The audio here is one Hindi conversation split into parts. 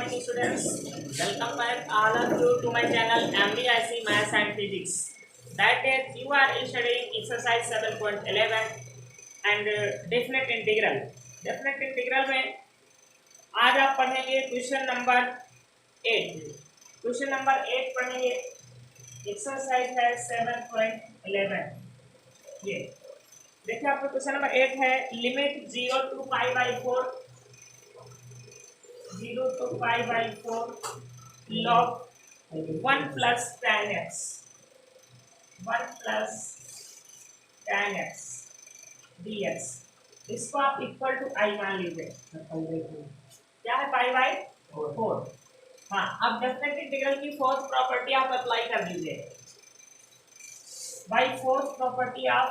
morning students. Welcome back all of you to my channel MBIC Maths and Physics. That is you are studying exercise 7.11 and definite integral. Definite integral में आज आप पढ़ेंगे क्वेश्चन नंबर 8. क्वेश्चन नंबर 8 पढ़ेंगे. एक्सरसाइज है 7.11. ये देखिए आपका क्वेश्चन नंबर 8 है. Limit 0 to pi by 4 0 to pi by 4 log 1 plus tan x 1 plus tan x dx. इसको आप इक्वल टू आई मान लीजिए. क्या है पाई बाई 4. हाँ, अब डेफिनेट इंटीग्रल की फोर्थ प्रॉपर्टी आप अप्लाई कर दीजिए. By fourth property of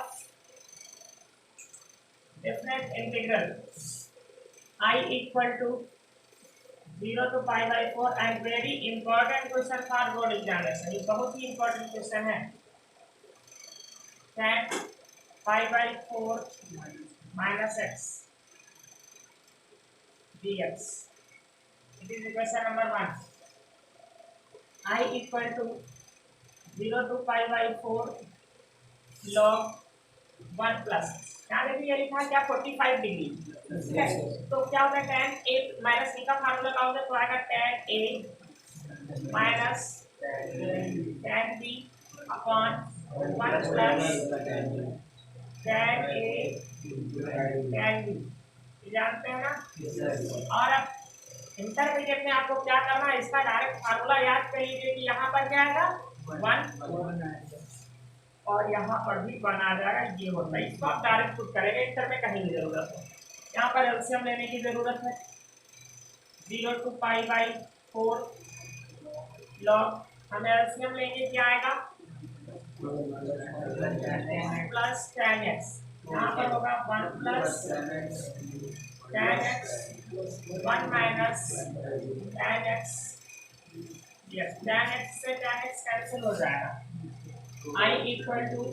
definite integral I equal to 0 to pi by 4 and very important question for board examination. ये बहुत ही important question है. tan pi by 4 minus x dx. It is question number 1. I equal to 0 to pi by 4 log 1 plus. यहाँ देखिए ये लिखा है क्या 45 डिग्री. ठीक है, तो क्या होता है tan a माइनस b का फार्मूला क्या होता है, तो आएगा tan a minus tan b upon 1 plus tan a tan b. जानते हैं ना. और अब इंटरमीडिएट में आपको क्या करना है, इसका डायरेक्ट फार्मूला याद कर लीजिए कि यहाँ पर क्या आएगा 1 और यहाँ पर भी 1 आ जाएगा. ये होता है, इसको आप डायरेक्ट पुट करेंगे, इंटर में कहीं की जरूरत है. यहाँ पर एलसीएम लेने की जरूरत है. 0 to पाई बाई 4 लॉग, हम एलसीएम लेंगे क्या आएगा प्लस tan x. यहाँ पर होगा 1 plus tan x 1 minus tan x. Yes, tan x से tan x कैंसिल हो जाएगा. I equal to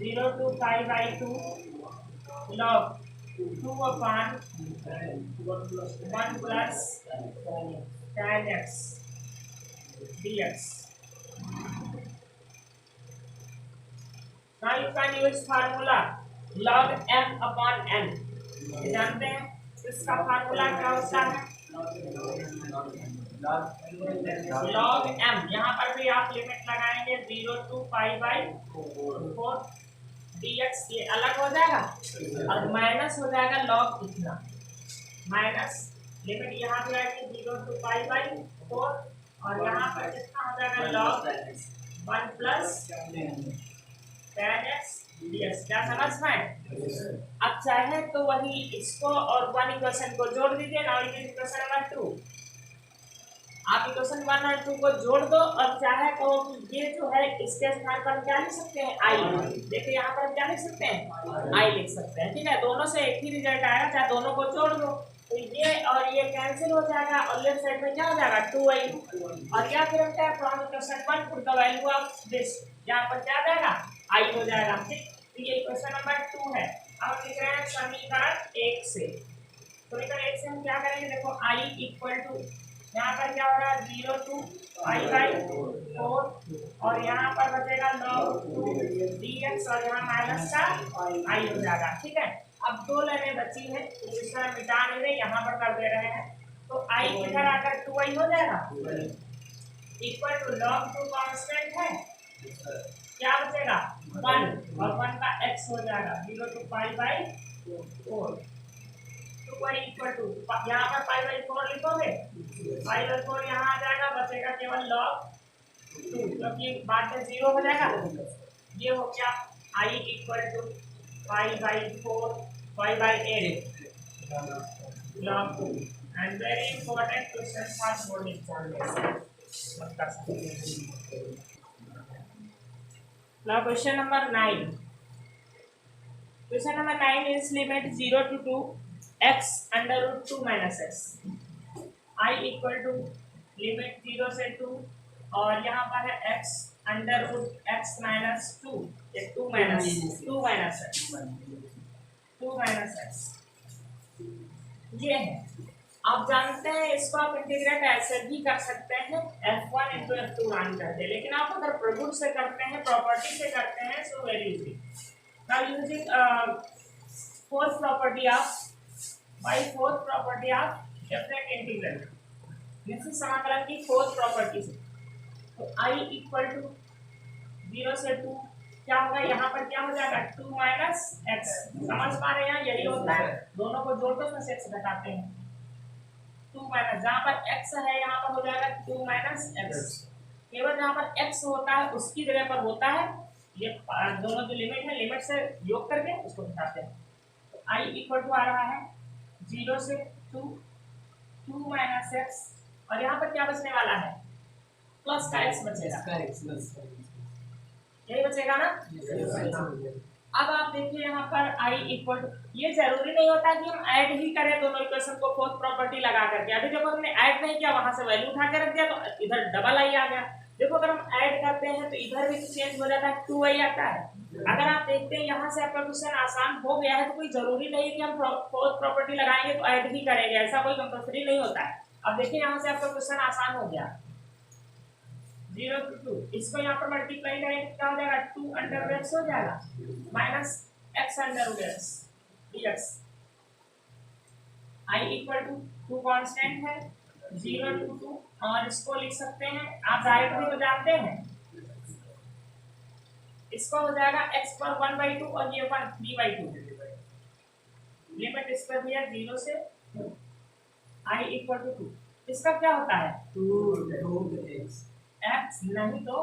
0 to pi by 2 log 2 upon 1 plus tan x dx. Now you can use formula log m upon n. जानते हैं इसका फार्मूला क्या होता है, log m. यहाँ पर भी आप लिमिट लगाएंगे 0 to पाई बाई 4 dx. ये अलग हो जाएगा और माइनस हो जाएगा log इतना. माइनस लिमिट यहाँ पे आएगी 0 to पाई बाई 4 और यहाँ पर कितना हो जाएगा log 1 plus tan x dx. क्या समझ में? अब चाहे तो वही इसको और 1 इक्वेशन को जोड़ दीजिए. Now it is equation number 2. आप इक्वेशन 1 और 2 को जोड़ दो और चाहे तो ये जो है इसके स्थान पर क्या लिख सकते हैं आई. देखिए यहाँ पर क्या लिख सकते हैं आई लिख सकते हैं. ठीक है, दोनों से एक ही रिजल्ट आएगा, चाहे दोनों को जोड़ दो तो ये और ये कैंसिल हो जाएगा और लेफ्ट साइड में क्या हो जाएगा 2i. और या फिर हम क्या from equation 1 put the value of this, यहाँ पर क्या आ जाएगा आई हो जाएगा. ठीक, तो ये इक्वेशन नंबर 2 है. अब लिख रहे हैं समीकरण 1 से. समीकरण 1 से हम क्या करेंगे, देखो आई इक्वल टू यहाँ पर क्या हो रहा है 0 to पाई बाई 4 और यहाँ पर बचेगा log 2 dx और यहाँ माइनस का आई हो जाएगा. ठीक है, अब 2 लाइनें बची हैं तो इस तरह मिटा नहीं रहे, यहाँ पर कर दे रहे हैं तो आई इधर आकर 2i हो जाएगा इक्वल टू log 2 कांस्टेंट है, क्या बचेगा 1 और 1 का x हो जाएगा 0 to पाई बाई 4. तो वही इक्वल टू यहाँ पर पाई बाई 4 लिखोगे, पाई बाई 4 यहाँ आ जाएगा, बचेगा केवल log 2 क्योंकि बाद में 0 हो जाएगा. ये हो गया i equal to pi by 4 pi by 8 log 2. And very important question for board examination. Now question number 9. Question number 9 is limit 0 to 2 x under root 2 minus x. I equal to limit 0 से 2 और यहाँ पर है x under root x minus 2. ये 2 minus x 2 minus x ये है. आप जानते हैं इसको आप इंटीग्रेट ऐसे भी कर सकते हैं f1 इंटू f2 मान करके, लेकिन आप अगर प्रॉपर्टी से करते हैं so very easy. Now using fourth property of definite integral, निश्चित समाकलन की फोर्थ प्रॉपर्टी से, तो i इक्वल टू 0 से 2 क्या होगा, यहाँ पर क्या हो जाएगा 2 माइनस एक्स। समझ पा रहे हैं, यही होता है, दोनों को जोड़ दो उसमें से x घटाते हैं। 2 माइनस, जहाँ पर x है यहाँ पर हो जाएगा 2 माइनस एक्स। केवल जहाँ पर x होता है उसकी जगह पर होता है ये दोनों जो लिमिट है, लिमिट से योग करके उसको घटाते हैं। तो i इक्वल टू आ रहा है 0 से 2 माइनस एक्स, और यहाँ पर क्या बचने वाला है, प्लस का x बचेगा, यही बचेगा ना। अब आप देखिए यहाँ पर i इक्वल टू, ये जरूरी नहीं होता कि हम ऐड ही करें दोनों इक्वेशन को फोर्थ प्रॉपर्टी लगा करके। अभी जब हमने ऐड नहीं किया, वहां से वैल्यू उठा के रख दिया तो इधर डबल आई आ गया। देखो अगर हम ऐड करते हैं तो इधर भी चेंज हो जाता है, 2i आता है। अगर आप देखते हैं यहाँ से आपका क्वेश्चन आसान हो गया है, तो कोई जरूरी नहीं है कि हम फोर्थ प्रॉपर्टी लगाएंगे तो ऐड ही करेंगे, ऐसा कोई कंपल्सरी नहीं होता है। अब देखिए यहाँ से आपका क्वेश्चन आसान हो गया, 0 to 2, इसको यहाँ पर मल्टीप्लाई करेंगे क्या हो जाएगा, 2 अंडर रूट x हो जाएगा minus x under root x dx। i equal to 2 constant है 0 to 2, और इसको लिख सकते हैं आप डायरेक्टली तो जानते हैं, इसको हो जाएगा x पर 1/2 और ये 1 3/2, लिमिट इस पर भी है 0 से 2, i इक्वल टू 2, इसका क्या होता है 2 x नहीं तो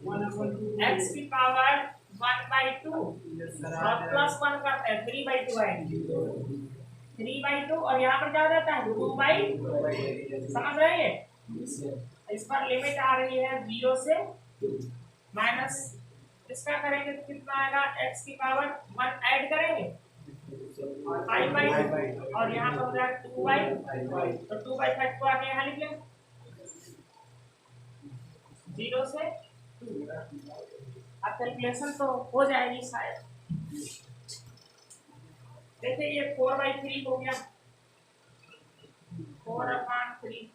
1/2 x की पावर 1/2 और प्लस 1 करते हैं 3/2 आएगी, 3/2 और यहाँ पर क्या हो जाता है 2/2, समझ रहे हैं। इस पर लिमिट आ रही है 0 से 2 माइनस, इसका करेंगे तो कितना आएगा, x की पावर 1 ऐड करेंगे 5/2 और यहाँ पर हो जाएगा 2/, तो 2/5 को आगे यहाँ लिख लें 0 से 2। अब कैलकुलेशन तो हो जाएगी शायद। देखिए ये 4/3 हो गया, 4/3।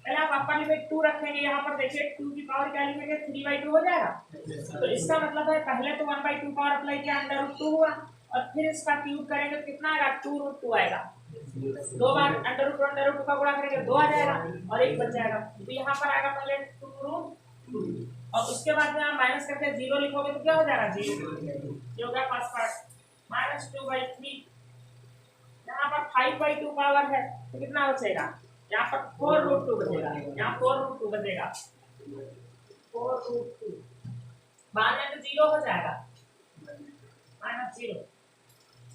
पहले आप अपर लिमिट 2 रखेंगे, यहाँ पर देखिए 2 की पावर क्या लिखेंगे 3/2 हो जाएगा। तो इसका मतलब है पहले तो 1/2 पावर अप्लाई किया, अंडर रूट 2 हुआ, और फिर इसका क्यूब करेंगे तो कितना आएगा 2√2 आएगा। 2 बार अंडर रूट का गुणा करेंगे 2 आ जाएगा और 1 बच जाएगा। तो यहाँ पर आएगा पहले 2√2 और उसके बाद में आप माइनस करके 0 लिखोगे तो क्या हो जाएगा 0, ये होगा फर्स्ट पार्ट माइनस 2/3। यहाँ पर 5/2 पावर है तो कितना बचेगा, यहाँ पर 4√2 बचेगा, यहाँ 4√2 बचेगा, 4√2 बाद में तो 0 हो जाएगा -0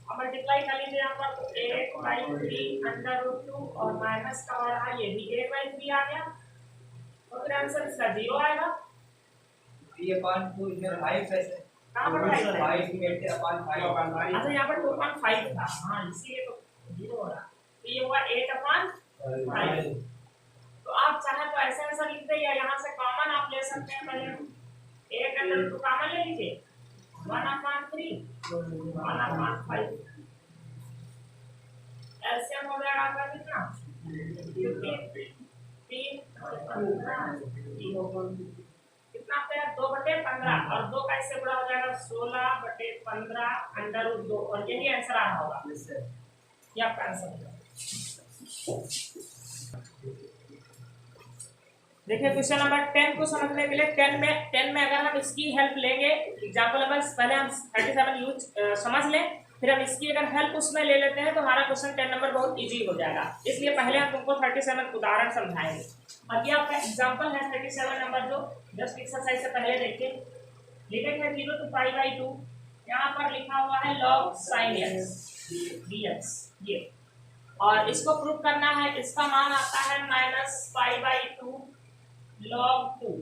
और मल्टीप्लाई कर लीजिए यहाँ पर, तो 8/3 अंडर रूट 2 और माइनस का हो रहा ये भी 8/3 आ गया, तो फिर आंसर इसका 0 आएगा। ये 5 इधर 5 कैसे, कहाँ पर 5 है, 5 में 5 अच्छा यहाँ पर 2.5 था, हाँ इसीलिए तो 0 हो रहा। तो ये हुआ 8/5। तो आप चाहे तो ऐसा ऐसा लिख दे या यहाँ से कॉमन आप ले सकते हैं, पहले 8 अंडर रूट 2 कॉमन ले लीजिए, 1/3 1/5 एलसीएम हो जाएगा आपका कितना कितना पे 2/15 और 2 कैसे बड़ा हो जाएगा 16/15 अंडर रूट 2 और यही आंसर आना होगा, ये आपका आंसर होगा। देखिए क्वेश्चन नंबर 10 को समझने के लिए 10 में अगर हम इसकी हेल्प लेंगे, एग्जांपल नंबर पहले हम 37 यूज समझ लें, फिर हम इसकी अगर हेल्प उसमें ले लेते हैं तो हमारा क्वेश्चन 10 नंबर बहुत इजी हो जाएगा। इसलिए पहले हम तुमको 37 उदाहरण समझाएंगे। अब ये आपका एग्जांपल है 37 नंबर, जो जस्ट एक्सरसाइज से पहले देखिए, लिमिट है 0 to π/2, यहाँ पर लिखा हुआ है log sin x dx ये, और इसको प्रूव करना है, इसका मान आता है -π/2 log 2।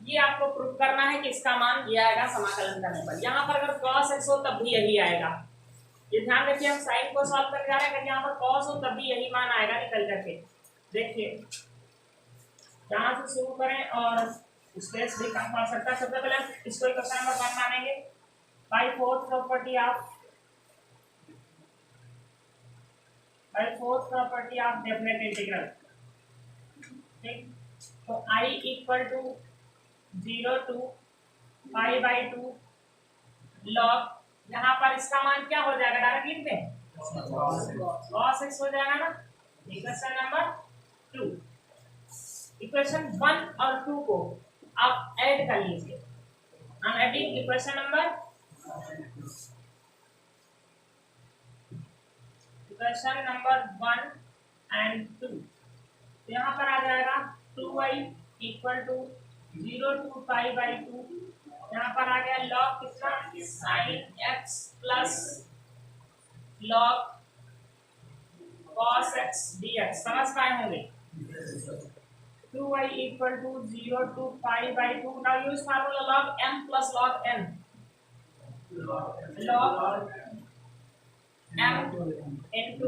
ये आपको प्रूव करना है कि इसका मान ये आएगा समाकलन करने पर। यहाँ पर अगर cos x हो तब भी यही आएगा, ये ध्यान रखिए। हम साइन को सॉल्व करने जा रहे हैं, अगर यहाँ पर cos हो तब भी यही मान आएगा निकल करके। देखिए यहाँ से शुरू करें और स्पेस भी कम पड़ सकता है। सबसे पहले इसको क्वेश्चन नंबर 1 मानेंगे, by fourth property of by fourth property of definite integral. ठीक, तो I equal to 0 to pi by 2 log, यहाँ पर इसका मान क्या हो जाएगा, डायरेक्ट लिख दें cos x हो जाएगा ना। इक्वेशन नंबर 2, इक्वेशन 1 और 2 को आप ऐड कर लीजिए। हम एडिंग इक्वेशन नंबर 1 एंड 2, यहाँ पर आ जाएगा 2y equal to 0 to pi by 2, यहाँ पर आ गया लॉग कितना, sine x plus log cos x dx। समझ पाए होंगे। 2y equal to 0 to pi by 2। Now use formula log m plus log n, log m into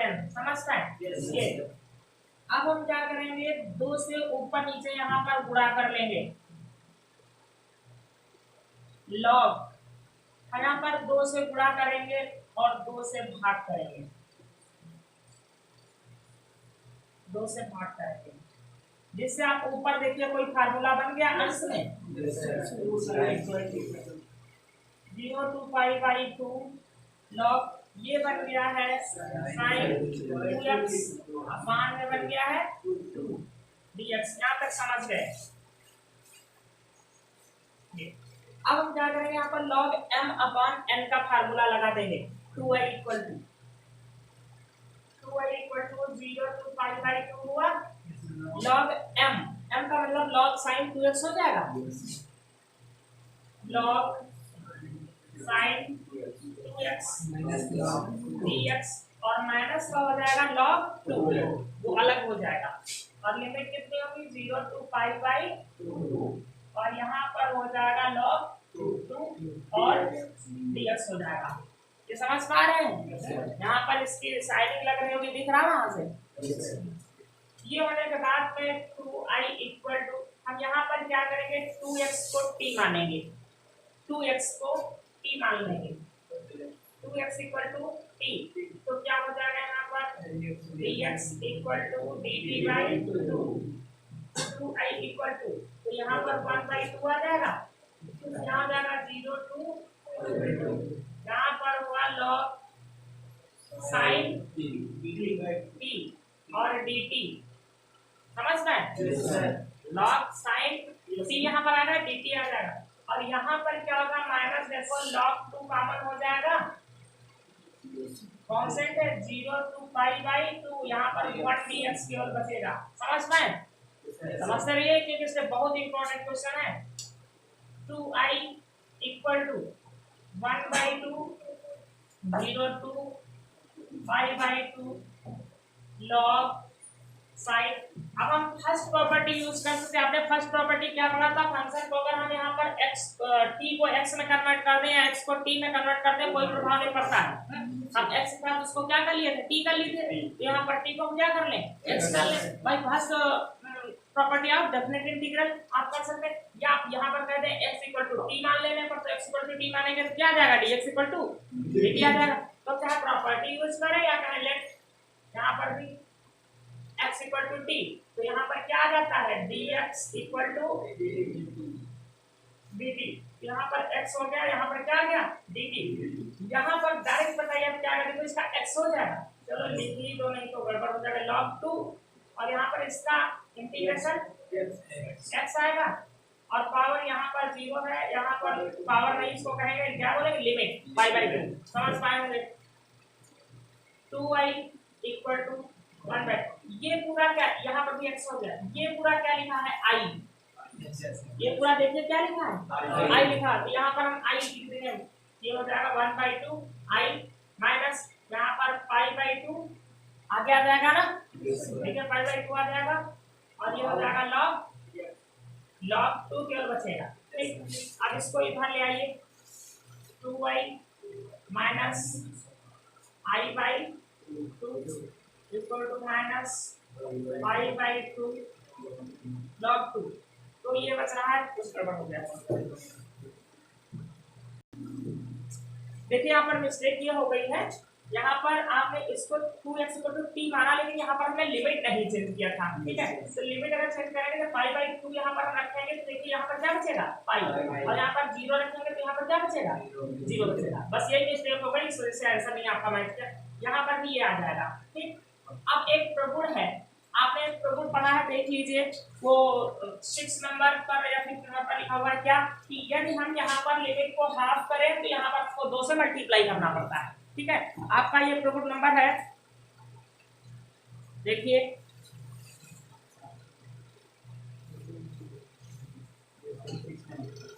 n, समझ पाए। ये अब हम क्या करेंगे, 2 से ऊपर नीचे यहाँ पर गुणा कर लेंगे। लॉग यहाँ पर 2 से गुणा करेंगे और 2 से भाग करेंगे, 2 से भाग करेंगे, जिससे आप ऊपर देखिए कोई फार्मूला बन गया अंश में। 0 टू पाई बाई 2 लॉग, ये बन गया है साइन 2x अपान में बन गया है 2 dx। यहाँ तक समझ गए। अब हम क्या करेंगे, यहाँ पर log m अपान n का फार्मूला लगा देंगे। 2y equal to 0 to pi by 2 हुआ, log m का मतलब log साइन 2x हो जाएगा, log साइन 2x dx, और माइनस का हो जाएगा log 2, वो अलग हो जाएगा। और लिमिट कितनी होगी, 0 टू पाई बाई 2, और यहाँ पर हो जाएगा log 2 और dx हो जाएगा। ये समझ पा रहे हैं। यहाँ पर इसकी साइडिंग लग रही होगी, दिख रहा है वहां से। ये होने के बाद में 2i इक्वल टू, हम यहाँ पर क्या करेंगे, 2x को t मानेंगे, 2x को t मान लेंगे, 2x इक्वल टू t, तो क्या हो जाएगा यहाँ पर dx equal to dt by 2, 2i equal to, तो यहाँ पर 1 बाई 2 आ जाएगा, यहाँ जाएगा 0 टू, यहाँ पर हुआ log साइन t और dt। समझ में, log साइन t यहाँ पर आ जाएगा, dt आ जाएगा, और यहाँ पर क्या होगा, माइनस, देखो log 2 कॉमन हो जाएगा, कांस्टेंट है 0 टू पाई बाई 2, यहाँ पर 1 dx केवल बचेगा। समझ में, समझते रहिए क्योंकि इससे बहुत इंपॉर्टेंट क्वेश्चन है। 2i equal to 1 by 2 0 to pi by 2 log sine. अब हम फर्स्ट प्रॉपर्टी यूज कर सकते हैं। आपने फर्स्ट प्रॉपर्टी क्या पढ़ा था, फंक्शन को अगर हम यहाँ पर x t को x में कन्वर्ट कर दें या x को t में कन्वर्ट कर दें, कोई प्रभाव नहीं पड़ता है। हम x के साथ उसको क्या कर लिए थे, t कर लिए थे, तो यहाँ पर t को हम क्या कर लें, x कर लें। भाई first property of definite integral आप कर सकते हैं, या आप यहाँ पर कह दें x इक्वल टू t मान लेने पर, तो x इक्वल टू t मानेंगे तो क्या आ जाएगा, dx इक्वल टू dt आ जाएगा। तो चाहे प्रॉपर्टी यूज करें या कहें लेट, यहाँ पर भी x इक्वल टू t, तो यहाँ पर क्या आ जाता है, dx इक्वल टू dt, यहाँ पर x हो गया, यहाँ पर क्या आ गया, dt। यहाँ पर डायरेक्ट बताइए आप क्या करेंगे, तो इसका x हो जाएगा, चलो लिख ली दो, नहीं तो गड़बड़ हो जाएगा, log 2, और यहाँ पर इसका इंटीग्रेशन x आएगा, और पावर यहाँ पर 0 है, यहाँ पर पावर नहीं, इसको कहेंगे क्या बोलेंगे, लिमिट पाई बाई 2। समझ पाएंगे। 2i इक्वल टू 1 बाई, ये पूरा क्या, यहाँ पर भी x हो गया, ये पूरा क्या लिखा है, i, ये पूरा देखिए क्या लिखा है, i लिखा है, तो यहाँ पर हम i लिख देंगे, ये हो जाएगा 1 बाई 2 i माइनस यहाँ पर पाई बाई 2 आगे आ जाएगा ना, ठीक है, पाई बाई 2 आ जाएगा, और ये हो जाएगा log 2 केवल बचेगा। ठीक, अब इसको इधर ले आइए, 2i minus i by 2 equal to minus pi by 2 log 2, तो ये बच रहा है, कुछ गड़बड़ हो गया। देखिए यहाँ पर मिस्टेक ये हो गई है, यहाँ पर आपने इसको 2x = t माना, लेकिन यहाँ पर हमने लिमिट नहीं चेंज किया था, ठीक है। तो लिमिट अगर चेंज करेंगे तो पाई/2 यहाँ पर रखेंगे तो देखिए यहाँ पर क्या बचेगा, पाई, और यहाँ पर 0 रखेंगे तो यहाँ पर क्या बचेगा, 0 बचेगा। बस यही मिस्टेक हो गई, इस वजह से आंसर नहीं आपका मैच किया, यहाँ पर भी ये आ जाएगा, ठीक। अब एक प्रगुण है, आपने एक प्रगुण पढ़ा है, देख लीजिए वो 6 नंबर पर या 5 नंबर पर लिखा हुआ है क्या, कि यदि हम यहाँ पर लिमिट को हाफ करें तो यहाँ पर आपको 2 से मल्टीप्लाई करना पड़ता है, ठीक है। आपका ये प्रगुण नंबर है, देखिए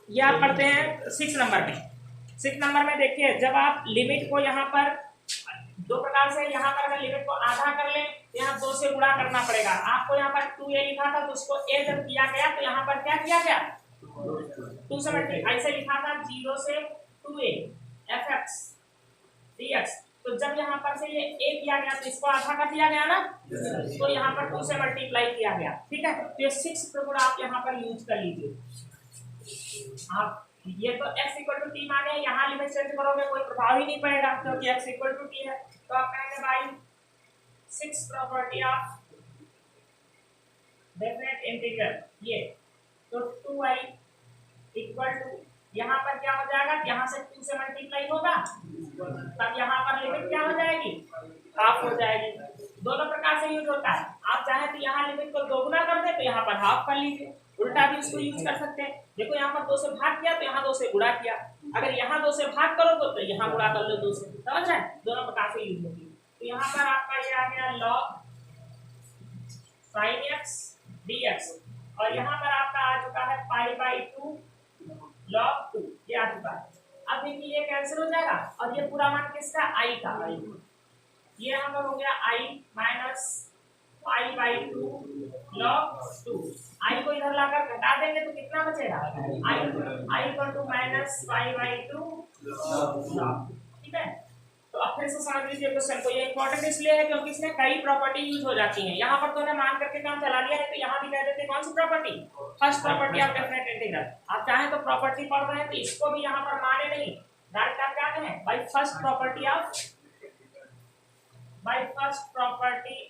ये आप पढ़ते हैं 6 नंबर में। 6 नंबर में देखिए जब आप लिमिट को यहाँ पर दो प्रकार से, यहाँ पर अगर लिमिट को आधा कर लें तो यहाँ 2 से गुणा करना पड़ेगा। आपको यहाँ पर 2a लिखा था तो उसको a जब किया गया तो यहाँ पर क्या किया गया, 2 से मल्टीप्लाई, ऐसे लिखा था 0 से 2a fx dx, तो जब यहाँ पर से ये a किया गया तो इसको आधा कर दिया गया ना, तो यहाँ पर 2 से मल्टीप्लाई किया गया, ठीक है। तो ये 6 प्रगुण आप यहाँ पर यूज कर लीजिए। आप ये तो x = t माने, यहाँ लिमिट चेंज करोगे कोई प्रभाव ही नहीं पड़ेगा क्योंकि x = t है। तो आप कहेंगे भाई 6 प्रॉपर्टी ऑफ डेफिनेट इंटीग्रल, ये तो 2i = यहाँ पर क्या हो जाएगा, यहाँ से 2 से मल्टीप्लाई होगा तब यहाँ पर लिमिट क्या हो जाएगी, हाफ हो जाएगी। दोनों प्रकार से यूज होता है, आप चाहे तो यहाँ लिमिट को दोगुना कर दे तो यहाँ पर हाफ कर लीजिए, उल्टा भी इसको यूज कर सकते हैं। देखो यहाँ पर 2 से भाग किया तो यहाँ 2 से गुणा किया, अगर यहाँ 2 से भाग करो तो यहाँ गुणा कर लो 2 से, समझ रहे हैं, दोनों प्रकार से यूज होती है। तो यहाँ पर आपका ये आ गया log sin x dx, और यहाँ पर आपका आ चुका है पाई/2 log 2, ये आ चुका है। अब देखिए ये कैंसिल हो जाएगा और ये पूरा मान किसका, i का, ये यहाँ पर हो गया i माइनस पाई/2 log 2, i को इधर लाकर घटा देंगे तो कितना बचेगा, i = माइनस पाई/2 log, ठीक है। तो अब फिर से समझ लीजिए क्वेश्चन को, ये इंपॉर्टेंट इसलिए है क्योंकि इसमें कई प्रॉपर्टी यूज हो जाती हैं। यहाँ पर तो ने मान करके काम चला लिया है, तो यहाँ भी कह देते हैं कौन सी property, first property of definite integral. आप चाहें तो प्रॉपर्टी पढ़ रहे हैं तो इसको भी यहाँ पर माने नहीं, डायरेक्ट आप क्या कहें, by first property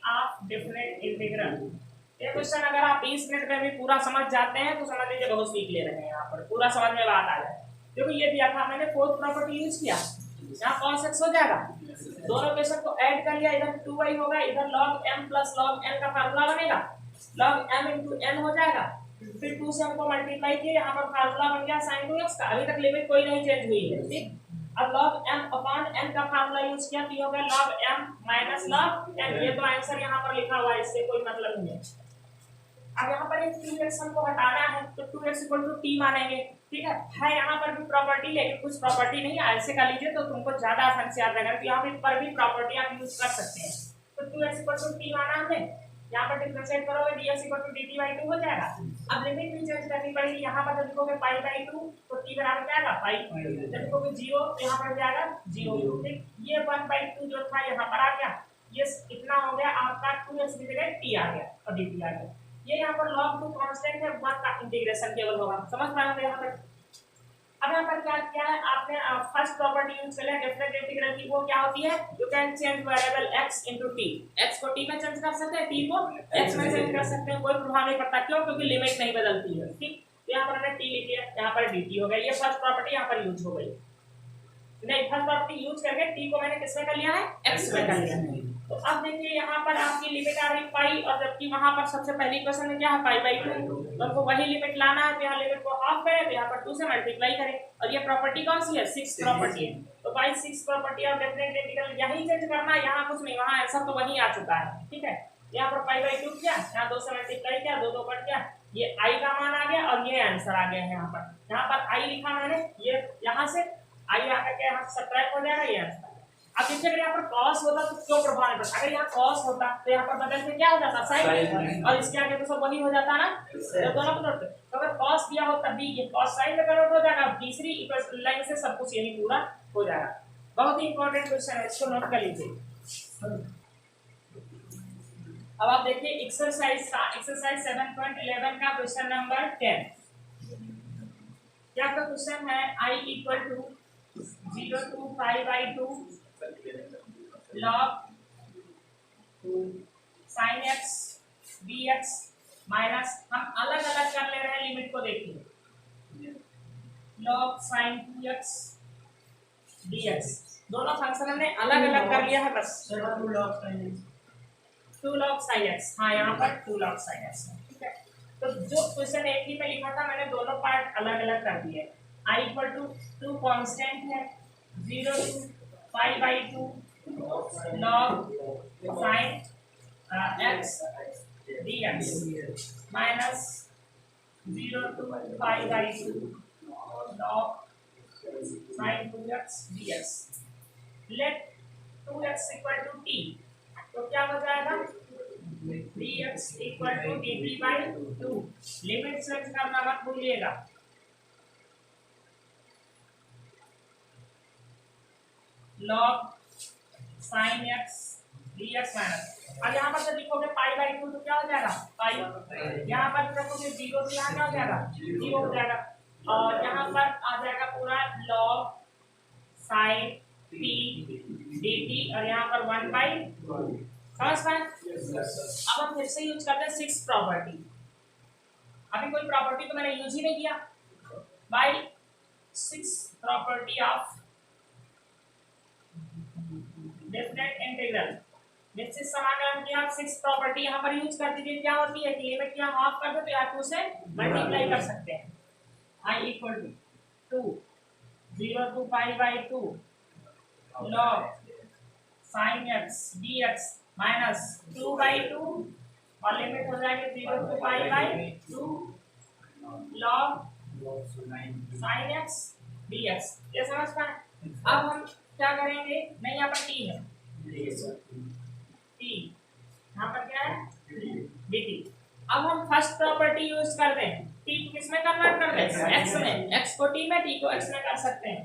of definite integral. ये क्वेश्चन अगर आप 20 मिनट में भी पूरा समझ जाते हैं तो समझ लीजिए बहुत सीख ले रहे हैं, यहाँ पर पूरा समझ में बात आ जाए। देखो ये दिया था मैंने, फोर्थ प्रॉपर्टी यूज किया, यहाँ cos x हो जाएगा, दोनों इक्वेशन को ऐड कर लिया, इधर 2y होगा, इधर log m plus log n का फार्मूला बनेगा, log m into n हो जाएगा, फिर 2 से हमको मल्टीप्लाई किया, यहाँ पर फार्मूला बन गया sin 2x का, अभी तक लिमिट कोई नहीं चेंज हुई है, ठीक। अब log m अपॉन n का फार्मूला यूज किया तो ये हो गया log m minus log n, ये तो आंसर यहाँ पर लिखा हुआ है, इससे कोई मतलब नहीं है। अब यहाँ पर एक 2x हमको हटाना है तो 2x = t मानेंगे, ठीक है यहाँ पर भी प्रॉपर्टी, लेकिन कुछ प्रॉपर्टी नहीं है, ऐसे कर लीजिए तो तुमको ज्यादा आसान से याद रहेगा, तो यहाँ पर भी प्रॉपर्टी आप यूज कर सकते हैं। तो 2x = t माना हमने, यहाँ पर डिफरेंशिएट करोगे dx = dt/2 हो जाएगा। अब लिमिट भी चेंज करनी पड़ेगी, यहाँ पर जब लिखोगे पाई/2 तो t बराबर क्या आएगा, पाई, जब लिखोगे 0 तो यहाँ पर जाएगा 0, ठीक। ये 1/2 जो था यहाँ पर आ गया, ये इतना हो गया आपका 2x की जगह t आ गया और dt आ गया। ये यहाँ पर log 2 कांस्टेंट है, 1 का इंटीग्रेशन केवल होगा, समझ पाए होंगे यहाँ पर। अब यहाँ पर क्या किया है आपने, फर्स्ट प्रॉपर्टी यूज कर लिया डेफिनेट इंटीग्रल की, वो क्या होती है, you can change variable x into t, x को t में चेंज कर सकते हैं, t को x में चेंज कर सकते हैं, कोई प्रभाव नहीं पड़ता, क्यों, क्योंकि लिमिट नहीं बदलती है, ठीक। तो यहाँ पर हमने t लिख लिया, यहाँ पर dt हो गया, ये फर्स्ट प्रॉपर्टी यहाँ पर यूज हो गई। नहीं, फर्स्ट प्रॉपर्टी यूज करके t को मैंने किसमें कर लिया है, x में कर लिया है। तो अब देखिए यहाँ पर आपकी लिमिट आ रही पाई, और जबकि वहां पर सबसे पहली क्वेश्चन में क्या है, पाई/2, तो हमको वही लिमिट लाना है, तो यहाँ लिमिट को हाफ करें तो यहाँ पर 2 से मल्टीप्लाई करें, और ये प्रॉपर्टी कौन सी है, 6 प्रॉपर्टी है। तो by 6 property of definite integral यही चेंज करना है, यहाँ कुछ नहीं, वहाँ आंसर तो वही आ चुका है, ठीक है। यहाँ पर पाई/2 किया, यहाँ 2 से मल्टीप्लाई किया, 2 2 कट गया, ये i का मान आ गया और ये आंसर आ गया है। यहाँ पर i लिखा मैंने, ये यहाँ से i आकर के यहाँ सब्ट्रैक्ट हो जाएगा, ये आंसर। अब देखिए अगर यहाँ पर cos होता तो क्यों प्रभाव नहीं पड़ता, अगर यहाँ cos होता तो यहाँ पर बदल के क्या हो जाता, sin, और इसके आगे तो सब वही हो जाता ना, तो दोनों कन्वर्ट। तो अगर cos दिया हो तब भी ये cos sin में कन्वर्ट हो जाएगा, तीसरी इक्वेशन लाइन से सब कुछ यही पूरा हो जाएगा। बहुत ही इंपॉर्टेंट क्वेश्चन है, इसको नोट कर लीजिए। अब आप देखिए एक्सरसाइज 7.11 का क्वेश्चन नंबर 10, क्या का क्वेश्चन है, i = 0 to pi by 2 log sin x dx minus हम अलग अलग कर ले रहे हैं लिमिट को देखिए log sin 2x dx दोनों फंक्शन हमने अलग अलग कर लिया है बस 2 log sin x हाँ यहाँ पर 2 log sin x ठीक है। तो जो क्वेश्चन एक ही में लिखा था मैंने दोनों पार्ट अलग अलग कर दिए i इक्वल टू 2 कांस्टेंट है 0 to pi by 2 log sin x dx minus 0 to pi by 2 log sin 2x dx let 2x equal to t तो क्या हो जाएगा dx equal to dt by 2 limit change करना मत भूलिएगा log sin x dx minus अब यहाँ पर जब लिखोगे पाई बाई 2 तो क्या हो जाएगा पाई यहाँ पर रखोगे 0 तो यहाँ क्या हो जाएगा 0 हो जाएगा और यहाँ पर आ जाएगा पूरा log sin t dt और यहाँ पर 1 बाई समझ पाए। अब हम फिर से यूज करते हैं 6 प्रॉपर्टी अभी कोई प्रॉपर्टी तो मैंने यूज ही नहीं किया by 6 property of definite integral निश्चित समाकलन की आप 6 प्रॉपर्टी यहाँ पर यूज कर दीजिए क्या होती है कि लिमिट यहाँ हाफ कर दो तो यहाँ 2 से मल्टीप्लाई कर सकते हैं i equal to 0 to pi by 2 log sin x dx minus 2 by 2 और लिमिट हो जाएगी 0 to pi by 2 log sin x dx ये समझ पाए। अब हम क्या करेंगे नहीं यहाँ पर t है t यहाँ पर क्या है dt अब हम फर्स्ट प्रॉपर्टी यूज कर दें t को किस में कन्वर्ट कर दें x में x को t में t को x में कर सकते हैं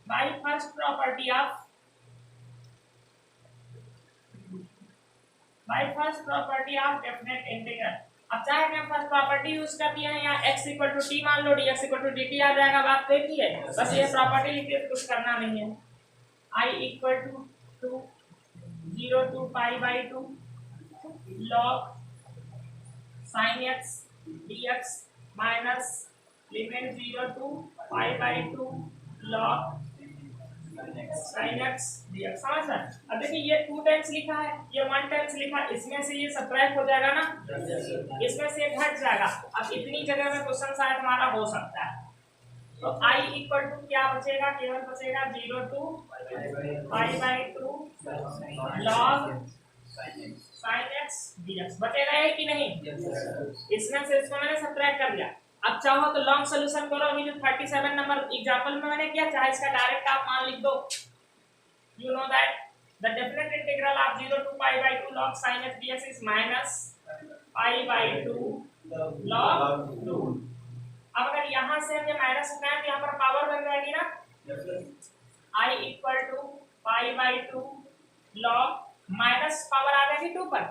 by first property of definite integral अब चाहे हम फर्स्ट प्रॉपर्टी यूज कर दिए हैं या x इक्वल टू t मान लो dx इक्वल टू dt आ जाएगा बात तो एक ही है बस ये प्रॉपर्टी लिख के कुछ करना नहीं है i equal to 0 to pi by 2 log sin x dx minus limit 0 to pi by 2 log sin x dx समझ रहे हैं। अब देखिए ये 2 टाइम्स लिखा है ये 1 टाइम्स लिखा इसमें से ये सबट्रैक्ट हो जाएगा ना इसमें से ये घट जाएगा अब इतनी जगह में क्वेश्चन शायद हमारा हो सकता है तो i इक्वल टू क्या बचेगा केवल बचेगा 0 to pi by 2 log sin x dx बचेगा है कि नहीं इसमें से इसको मैंने सबट्रैक्ट कर दिया अब चाहो तो लॉन्ग सॉल्यूशन करो अभी जो 37 नंबर एग्जांपल में मैंने किया चाहे इसका डायरेक्ट आप मान लिख दो you know that the definite integral of 0 to pi by 2 log sin x dx is minus pi by 2 log 2 अब अगर यहाँ से हम ये माइनस उठाएं तो यहाँ पर पावर बन जाएगी ना i equal to pi by 2 log minus power आ जाएगी 2 पर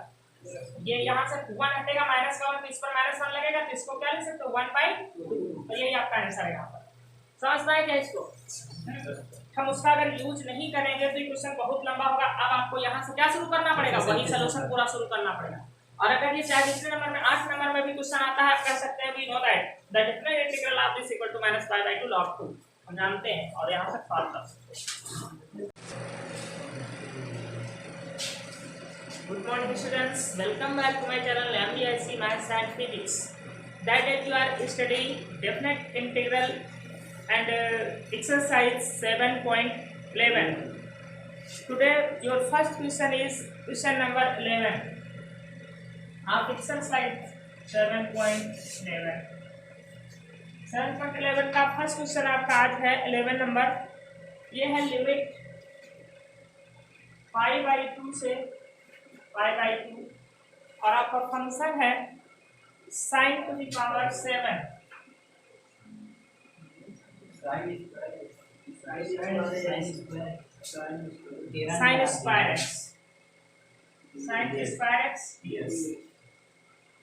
ये यहाँ से 1 हटेगा माइनस का और इस पर माइनस 1 लगेगा तो इसको क्या लिख सकते हो 1 बाई 2 तो यही आपका आंसर है यहाँ पर समझ पाए क्या इसको हम उसका अगर यूज नहीं करेंगे तो ये क्वेश्चन बहुत लंबा होगा अब आपको यहाँ से क्या शुरू करना पड़ेगा वही सॉल्यूशन पूरा शुरू करना पड़ेगा और अगर ये चाहे दूसरे नंबर में 8 नंबर में भी क्वेश्चन आता है आप कर सकते हैं we know that the definite integral of this equal to minus pi by 2 log 2 हम जानते हैं और यहाँ तक सॉल्व कर सकते हैं। Good morning students, welcome back to my channel MBIC Maths and Physics. That is you are studying definite integral and exercise 7.11. Today your first question is question number 11. आप exercise 7.11. 7.11 का फर्स्ट क्वेश्चन आपका आज है 11 नंबर ये है लिमिट पाई बाई 2 से पाई बाई 2 और आपका फंक्शन है sin to the power 7 sin square X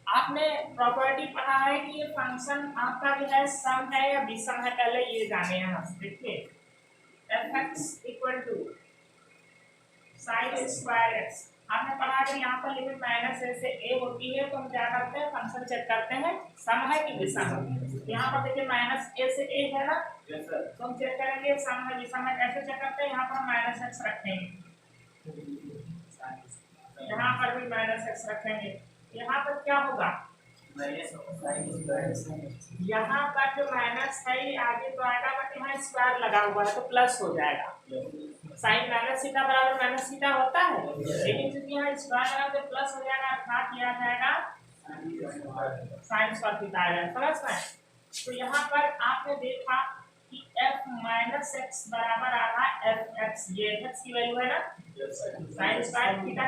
आपने प्रॉपर्टी पढ़ा है कि ये फंक्शन आपका जो है सम है या विषम है पहले ये जाने हैं देखिए F X equal to sine square X. आपने पढ़ा कि यहाँ पर लिमिट माइनस ए से ए होती है तो हम क्या करते हैं, फंक्शन चेक करते हैं सम है कि विषम है। यहाँ पर देखिए माइनस ए से ए है ना, तो हम चेक करेंगे सम है विषम है। कैसे चेक करते हैं, यहाँ पर हम माइनस एक्स रखेंगे, यहाँ पर भी माइनस एक्स रखेंगे। यहाँ पर क्या होगा, यहाँ पर जो माइनस है ये आगे तो आएगा, बट यहाँ स्क्वायर लगा हुआ है तो प्लस हो जाएगा। साइन माइनस थीटा बराबर माइनस थीटा होता है, लेकिन क्योंकि यहाँ स्क्वायर लगा तो प्लस हो जाएगा, अर्थात किया जाएगा साइन स्क्वायर थीटा आएगा। समझ में? तो यहाँ पर आपने देखा कि f माइनस एक्स बराबर आ रहा है एफ एक्स, ये एक्स की वैल्यू है ना, sine square theta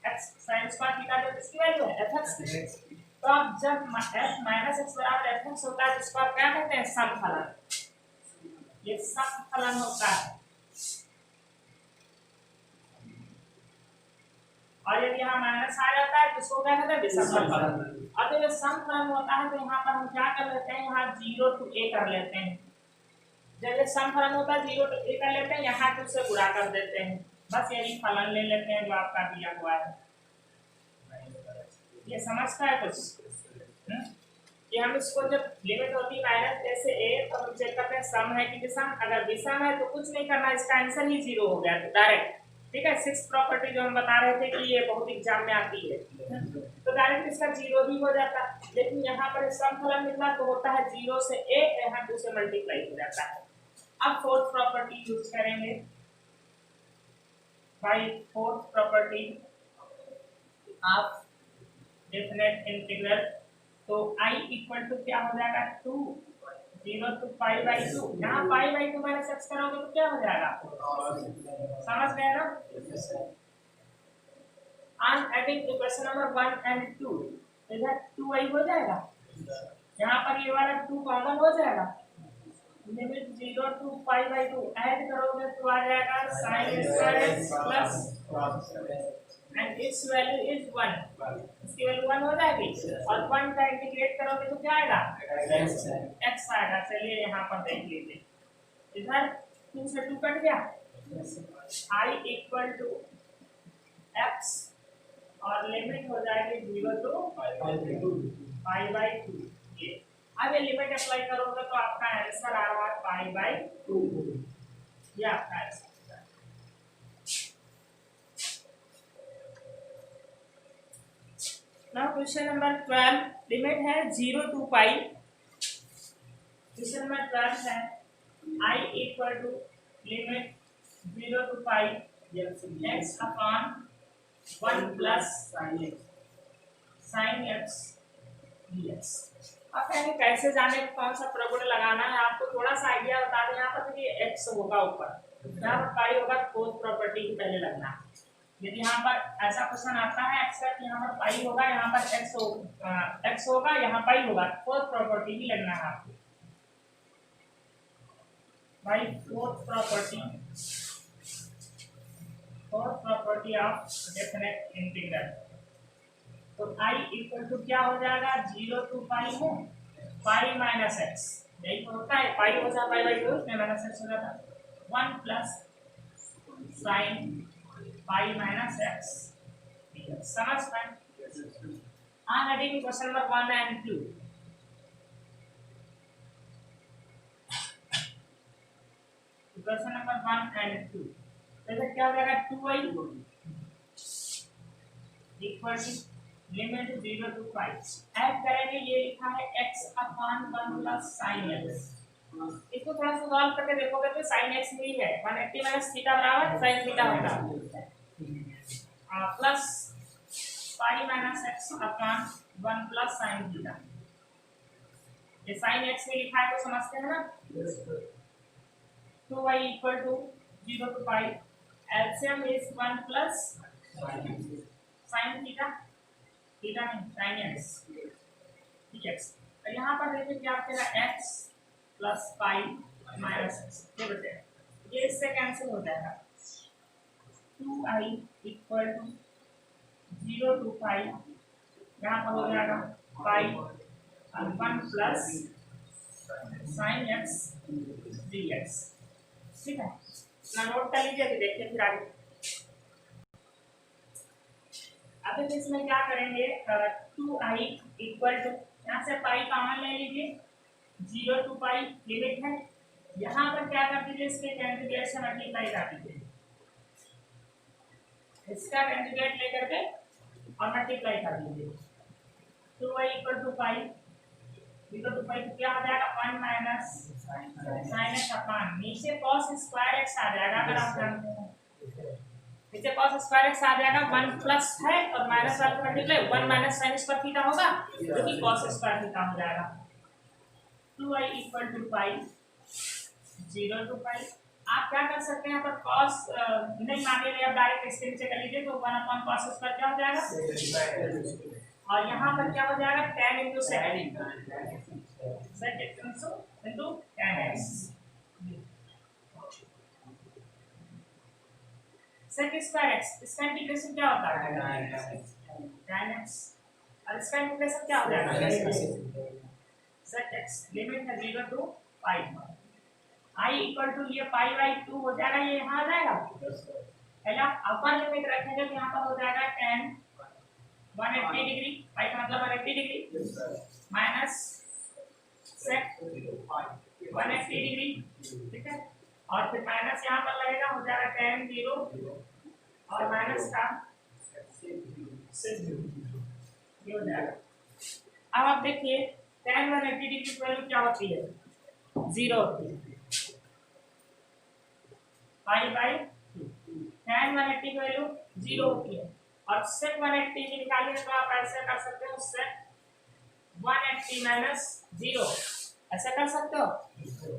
x, sine square theta जो इसकी वैल्यू है एफ एक्स। तो अब जब f माइनस एक्स बराबर एफ एक्स होता है तो इसको आप क्या कहते हैं, समफलन। ये समफलन होता है। और यदि यहाँ माइनस आ जाता है तो इसको क्या कहते हैं, विषम फलन। अब जब समफलन होता है तो यहाँ पर हम क्या कर लेते हैं, यहाँ 0 to a कर लेते हैं। जब ये समफलन होता है 0 to a कर लेते हैं, यहाँ 2 से गुणा कर देते हैं, बस यही फलन ले लेते हैं जो आपका दिया हुआ है। ये समझता है कुछ? ये हम इसको जब लिमिट होती है माइनस ए से ए तो हम चेक करते हैं सम है कि विषम। अगर विषम है तो कुछ नहीं करना, इसका आंसर ही 0 हो गया डायरेक्ट। ठीक है, 6 प्रॉपर्टी जो हम बता रहे थे कि ये बहुत एग्जाम में आती है, तो डायरेक्ट इसका 0 ही हो जाता। लेकिन यहाँ पर समफलन मिलना तो होता है 0 से a, यहाँ 2 से मल्टीप्लाई हो जाता है। अब फोर्थ प्रॉपर्टी यूज करेंगे भाई, fourth property of definite integral. तो i इक्वल टू क्या हो जाएगा, 2 0 to पाई बाई 2। यहाँ पाई बाई 2 माइनस एक्स करोगे तो क्या हो जाएगा, समझ गए ना? I'm adding equation number 1 and 2, इधर 2i हो जाएगा, यहाँ पर ये वाला 2 कॉमन हो जाएगा। Limit 0 to pi by 2 add करोगे तो आ जाएगा sin square x plus and it's value is 1, इसकी वैल्यू 1 हो जाएगी। और 1 का इंटीग्रेट करोगे तो क्या आएगा, x आएगा। चलिए यहाँ पर देख लीजिए, इधर 2 से 2 कट गया, i इक्वल टू x और लिमिट हो जाएगी 0 to पाई बाई 2। ये अब ये लिमिट अप्लाई करोगे तो आपका आंसर आ रहा है पाई बाई 2, ये आपका answer. Now question number 12, limit है 0 to पाई। क्वेश्चन नंबर 12 है i equal to limit 0 to pi x upon 1 plus sine x dx। अब कहेंगे कैसे जाने कौन सा प्रगुण लगाना है, आपको थोड़ा सा आइडिया बता दें। यहाँ पर देखिए x होगा ऊपर, यहाँ पर पाई होगा, फोर्थ प्रॉपर्टी ही पहले लगना है। यदि यहाँ पर ऐसा क्वेश्चन आता है एक्सेप्ट यहाँ पर पाई होगा, यहाँ पर x होगा, यहाँ पाई होगा, फोर्थ प्रॉपर्टी ही लगना है आपको भाई। Fourth property of definite integral. तो i इक्वल टू क्या हो जाएगा, 0 to पाई है, पाई माइनस एक्स, यही तो होता है, पाई हो जाता है बाई 2, इसमें माइनस एक्स हो जाता है, 1 plus sine pi minus X. समझ पाए? I'm adding question number 1 and 2। Question number 1 and 2, तो क्या हो जाएगा, 2i equal to limit 0 to pi, add करेंगे, ये लिखा है x upon 1 plus sine x। इसको थोड़ा सा सॉल्व करके देखोगे तो साइन x ही है, 180 माइनस थीटा बराबर साइन थीटा होगा, plus pi minus x upon 1 plus sine theta. ये साइन x में लिखा है तो समझते हैं ना। 2y equal to 0 to pi, LCM is 1 plus sine theta, theta नहीं साइन एक्स, ठीक है। तो यहाँ पर देखिए क्या आपका x plus pi minus X, ये बचेगा, ये इससे कैंसिल हो जाएगा। 2i इक्वल टू 0 to पाई, यहाँ पर हो जाएगा पाई और 1 प्लस साइन एक्स dx। ठीक है ना, नोट कर लीजिए फिर देखिए फिर आगे। अब इसमें क्या करेंगे, 2i इक्वल टू, यहाँ से पाई कॉमन ले लीजिए, 0 to पाई लिमिट है। यहाँ पर क्या कर दीजिए, इसके कैंडिडेट से मल्टीप्लाई कर दीजिए, इसका कैंडिडेट लेकर के और मल्टीप्लाई कर दीजिए। 2i equal to pi, equal to pi क्या आ जाएगा, 1 माइनस साइन एक्स अपॉन नीचे कॉस स्क्वायर एक्स आ जाएगा। अगर आप जानते हैं नीचे cos स्क्वायर एक्स आ जाएगा, 1 प्लस है और माइनस वाला multiply 1 minus sin square theta होगा, जो कि cos स्क्वायर थीटा हो जाएगा। 2i equal to pi 0 to pi. आप क्या कर सकते हैं, यहाँ पर cos नहीं मांगे रहे, आप डायरेक्ट इसके नीचे कर लीजिए, तो 1 अपॉन cos स्क्वायर क्या हो जाएगा, और यहाँ पर क्या हो जाएगा, tan into sec into tan x। sec square x, इसका इंटीग्रेशन क्या होता है, tan x, और इसका इंटीग्रेशन क्या हो जाएगा, sec x। लिमिट है 0 to pi, i equal to ये पाई बाई 2 हो जाएगा, ये यहाँ आ जाएगा। पहले आप अपर लिमिट रखेंगे तो यहाँ पर हो जाएगा tan 180 डिग्री, पाई का मतलब 180 डिग्री माइनस sec 180 डिग्री, ठीक है, और फिर माइनस यहाँ पर लगेगा, हो जाएगा tan 0 और माइनस का ये हो जाएगा। अब आप देखिए tan 180 डिग्री की वैल्यू क्या होती है, 0 होती है, पाई बाई tan 180 की वैल्यू 0 होती है, और sec 180 निकालिए तो आप ऐसे कर सकते हो, sec 180 माइनस 0, ऐसा कर सकते हो।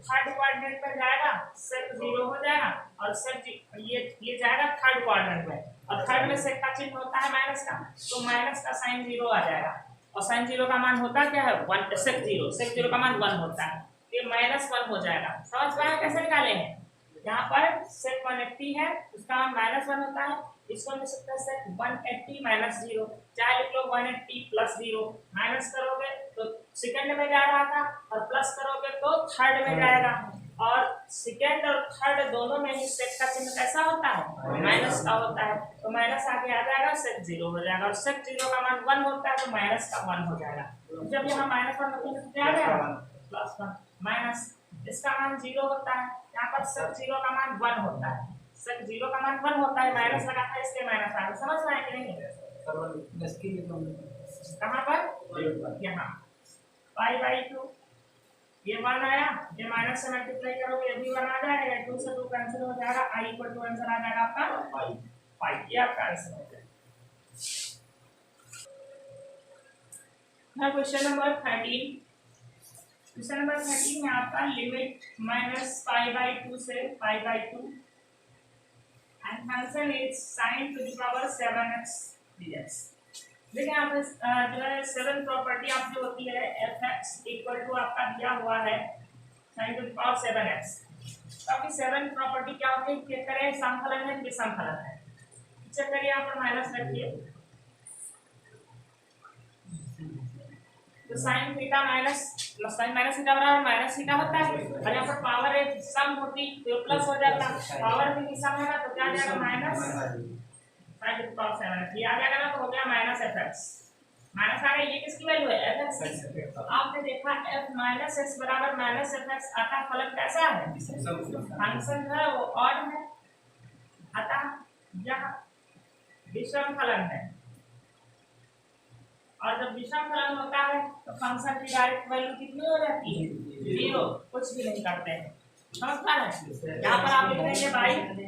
थर्ड क्वाड्रेंट में जाएगा, sec 0 हो जाएगा, और sec ये जाएगा थर्ड क्वाड्रेंट में, और थर्ड में sec का चिन्ह होता है माइनस का, तो माइनस का sin 0 आ जाएगा, और sin 0 का मान होता क्या है, 1, sec 0 का मान 1 होता है, ये माइनस 1 हो जाएगा। समझ पाए कैसे निकाले हैं, यहाँ पर sec 180 है, उसका मान माइनस 1 होता है, इसको मिल सकता है sec 180 माइनस 0, चाहे लिख लो 180 प्लस 0, माइनस करोगे तो सेकंड में जा रहा था, और प्लस करोगे तो थर्ड में जाएगा, और सेकंड और थर्ड दोनों में ही sec का चिन्ह कैसा होता है, माइनस का होता है, तो माइनस आगे आ जाएगा, sec 0 हो जाएगा, और sec 0 का मान 1 होता है, तो माइनस का 1 हो जाएगा। जब यहाँ माइनस 1 होता है तो क्या आ जाएगा, प्लस 1 माइनस इसका मान 0 होता है, यहाँ पर sec 0 का मान 1 होता है, sec 0 का मान 1 होता है, माइनस लगा था इसलिए माइनस आ गया। समझ में आया कि नहीं, कहाँ पर, यहाँ पाई बाई 2, ये 1 आया, ये माइनस से मल्टीप्लाई करोगे ये भी 1 आ जाएगा, 2 से 2 कैंसिल हो जाएगा, i इक्वल टू आंसर आ जाएगा आपका पाई, ये आपका आंसर हो जाएगा। क्वेश्चन नंबर 13, क्वेश्चन नंबर 13 में आपका लिमिट माइनस पाई बाई 2 से pi by 2 and function is sin to the power 7x dx। देखिए यहाँ पे जो है 7 प्रॉपर्टी आपकी होती है, fx इक्वल टू आपका दिया हुआ है sin to the power 7x। तो आपकी 7 प्रॉपर्टी क्या होती है, चेक करें, समफलन है विषम फलन है, चेक करिए, यहाँ पर माइनस रखिए, तो sin theta minus sin minus theta बराबर माइनस थीटा होता है, और यहाँ पर पावर एक सम होती तो प्लस हो जाता, पावर भी सम होगा तो क्या आ जाएगा, minus sin to the power 7, ये आ जाएगा ना, तो हो गया माइनस fx, माइनस आ गया, ये किसकी वैल्यू है, fx की। आपने देखा f माइनस x बराबर माइनस fx, अतः फलन कैसा है, फंक्शन जो है वो ऑड है, अतः यह विषम फलन है, और जब विषम फलन होता है तो फंक्शन की डायरेक्ट वैल्यू कितनी हो जाती है, 0, कुछ भी नहीं करते हैं। समझता है, यहाँ पर आप लिख देंगे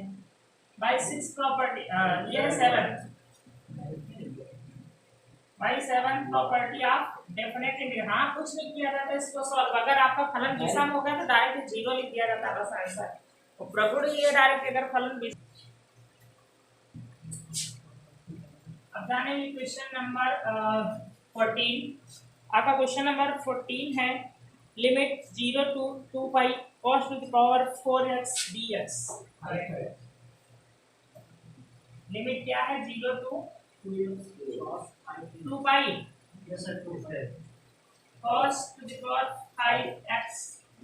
बाई 6 प्रॉपर्टी, ये 7 प्रॉपर्टी ऑफ डेफिनेट इंटीग्रल। हाँ, कुछ नहीं किया जाता इसको सॉल्व, अगर आपका फलन विषम हो गया तो डायरेक्ट 0 लिख दिया जाता है, बस आंसर। तो प्रगुण ही है डायरेक्ट, अगर फलन अब जाने क्वेश्चन नंबर 14। आपका क्वेश्चन नंबर 14 है, limit 0 to 2 pi cos to the power 4x dx। Limit क्या है, 0 to 2 pi cos to the power 5x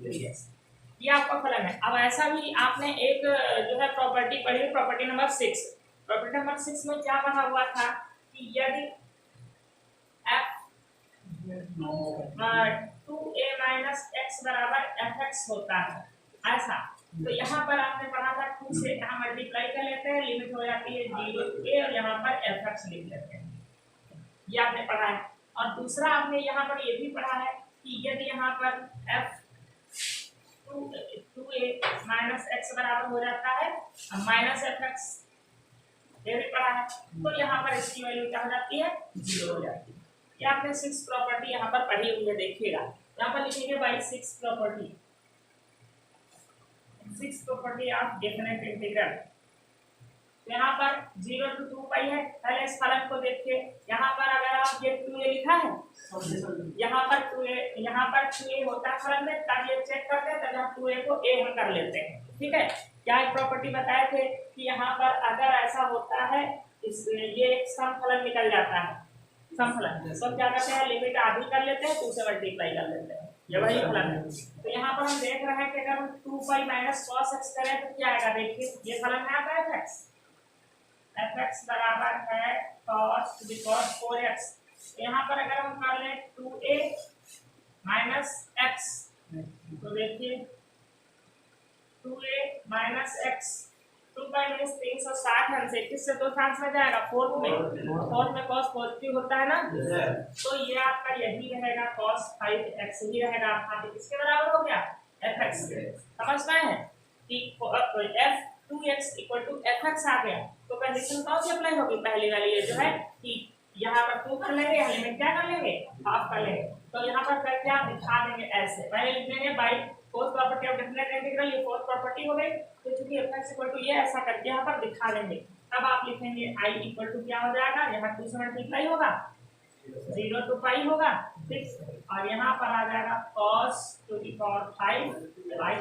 dx। ये आपका फलन है। अब ऐसा भी आपने एक जो है प्रॉपर्टी पढ़ी, प्रॉपर्टी नंबर 6। प्रॉपर्टी नंबर 6 में क्या पढ़ा हुआ था कि यदि f 2a माइनस एक्स बराबर fx होता है ऐसा, तो यहाँ पर आपने पढ़ा था 2 से यहाँ मल्टीप्लाई कर लेते हैं, लिमिट हो जाती है 0 to a और यहाँ पर fx लिख लेते हैं, ये आपने पढ़ा है। और दूसरा आपने यहाँ पर ये भी पढ़ा है कि यदि यहाँ पर f 2a माइनस एक्स बराबर हो जाता है माइनस fx, ये भी पढ़ा है, तो यहाँ पर इसकी वैल्यू क्या हो जाती है 0 हो जाती है। ये आपने 6 प्रॉपर्टी यहाँ पर पढ़ी हुई है, देखिएगा यहाँ पर लिखेंगे by 6 property, 6 property of definite integral. तो यहाँ पर 0 to 2 पाई है। पहले इस फलन को देखिए, यहाँ पर अगर आप ये 2a लिखा है, यहाँ पर 2a होता है फलन में, तब ये चेक करते हैं, तब यहाँ 2a को a हम कर लेते हैं, ठीक है। क्या एक प्रॉपर्टी बताए थे कि यहाँ पर अगर ऐसा होता है इस ये एक सम फलन निकल जाता है, सम फलन, तो क्या करते हैं लिमिट आधी कर लेते हैं, 2 से मल्टीप्लाई कर लेते हैं, ये वही फलन है। तो यहाँ पर हम देख रहे हैं कि अगर हम 2 पाई माइनस cos x करें तो क्या आएगा, देखिए ये फलन है आपका fx बराबर है cos to the cos 4x। यहाँ पर अगर हम कर लें 2a माइनस x, तो देखिए 2a minus x, 2 pi minus 360 है, 21 से 2 चांस में जाएगा, फोर्थ में cos पॉजिटिव होता है ना, तो ये आपका यही रहेगा cos 5x ही रहेगा आपका, किसके बराबर हो गया fx। समझ पाए हैं कि f2x इक्वल टू fx आ गया, तो कंडीशन कौन सी अप्लाई होगी, पहली वाली ये जो है कि यहाँ पर 2 कर लेंगे, लिमिट क्या कर लेंगे हाफ कर लेंगे, तो यहाँ पर करके आप दिखा देंगे ऐसे, पहले लिख देंगे by fourth property of definite integral, ये फोर्थ प्रॉपर्टी हो गई, तो चूंकि fx इक्वल टू ये ऐसा करके यहाँ पर दिखा देंगे, तब आप लिखेंगे i इक्वल टू क्या हो जाएगा, यहाँ 2 से मल्टीप्लाई होगा 0 to पाई होगा, ठीक, और यहाँ पर आ जाएगा cos to the power 5 by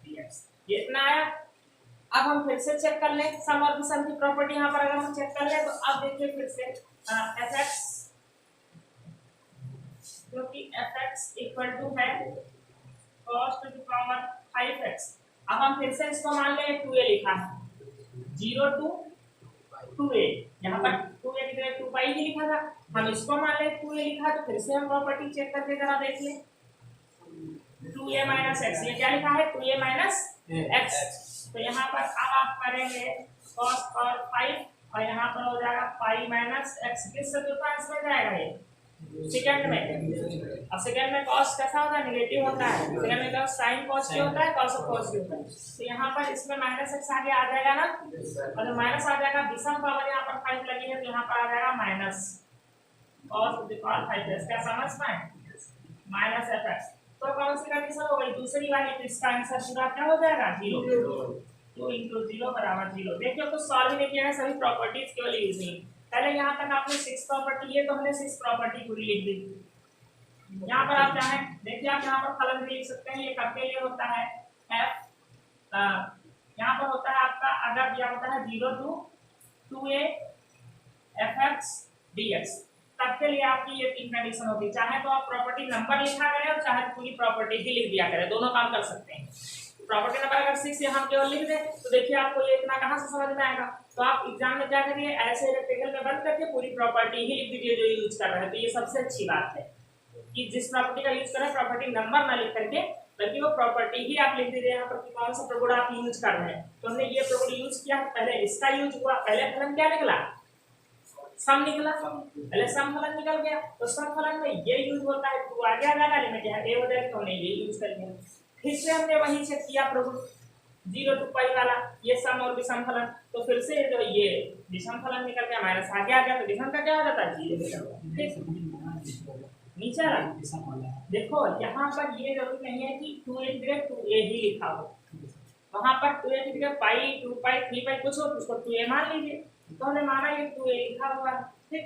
dx, ये इतना आया। अब हम फिर से चेक कर लें सम और विषम की प्रॉपर्टी, यहाँ पर अगर हम चेक कर लें तो अब देखिए फिर से fx, क्योंकि fx इक्वल टू है cos to the power 5x, अब हम फिर से इसको मान लें 2a लिखा है, 0 to 2a, यहाँ पर 2a की जगह 2 पाई ही लिखा था, हम इसको मान लें 2a लिखा, तो फिर से हम प्रॉपर्टी चेक करके जरा देख लें 2a माइनस x, ये क्या लिखा है 2a माइनस x, तो यहाँ पर अब आप करेंगे cos और 5 और यहाँ पर हो जाएगा पाई माइनस x, किस चतुर्थांश में जाएगा ये सेकंड में, और सेकंड में cos कैसा होता है नेगेटिव होता है, सेकंड में cos sin पॉजिटिव होता है, cos पॉजिटिव होता है, तो यहाँ पर इसमें माइनस x आगे आ जाएगा ना, और जब माइनस आ जाएगा विषम पावर यहाँ पर 5 लगी है, तो यहाँ पर आ जाएगा minus cos to the power 5x, क्या समझ पाए माइनस fx, तो कौन सी कंडीशन हो गई दूसरी वाली, तो इसका आंसर पूरा क्या हो जाएगा 0, 2 into 0 बराबर 0। देखिए कुछ सॉल्व ही नहीं किया है, सभी प्रॉपर्टीज केवल यूज नहीं, पहले यहाँ तक आपने 6 प्रॉपर्टी, ये तो हमने 6 प्रॉपर्टी पूरी लिख दी। यहाँ पर आप चाहें देखिए, आप यहाँ पर फलन भी लिख सकते हैं, ये करके ये होता है f, यहाँ पर होता है आपका अगर दिया होता है 0 to 2a fx dx, तब के लिए आपकी ये 3 कंडीशन होगी, चाहे तो आप प्रॉपर्टी नंबर लिखा करें और चाहे तो पूरी प्रॉपर्टी ही लिख दिया करें, दोनों काम कर सकते हैं। प्रॉपर्टी नंबर अगर 6 यहाँ केवल लिख दें तो देखिए आपको ये इतना कहाँ से समझ में आएगा, तो आप एग्जाम में क्या करिए ऐसे रेक्टेंगल में बंद करके पूरी प्रॉपर्टी ही लिख दीजिए जो यूज कर रहे हैं, तो ये सबसे अच्छी बात है कि जिस प्रॉपर्टी का यूज करें प्रॉपर्टी नंबर ना लिख करके बल्कि वो प्रॉपर्टी ही आप लिख दीजिए यहाँ पर कि कौन सा प्रगुण आप यूज कर रहे हैं। तो हमने ये प्रगुण यूज किया, पहले इसका यूज हुआ, पहले फलन क्या निकला सम निकला, पहले सम फलन निकल गया, तो सम फलन में ये यूज होता है, तो आगे आ जाएगा लिमिट यहाँ a हो जाएगा, तो हमने ये यूज कर लिया। फिर से हमने वही चेक किया प्रगुण 0 to पाई वाला, ये सम और विषम फलन, तो फिर से जो ये विषम फलन निकल गया माइनस आगे आ गया, तो विषम का क्या हो जाता है 0 नीचे आ देखो यहाँ पर ये जरूरी नहीं है कि 2a की जगह 2a ही लिखा हो, वहां पर 2a की जगह पाई 2 पाई 3 पाई कुछ हो तो उसको 2a मान लीजिए, तो हमने माना ये 2a लिखा हुआ है, ठीक।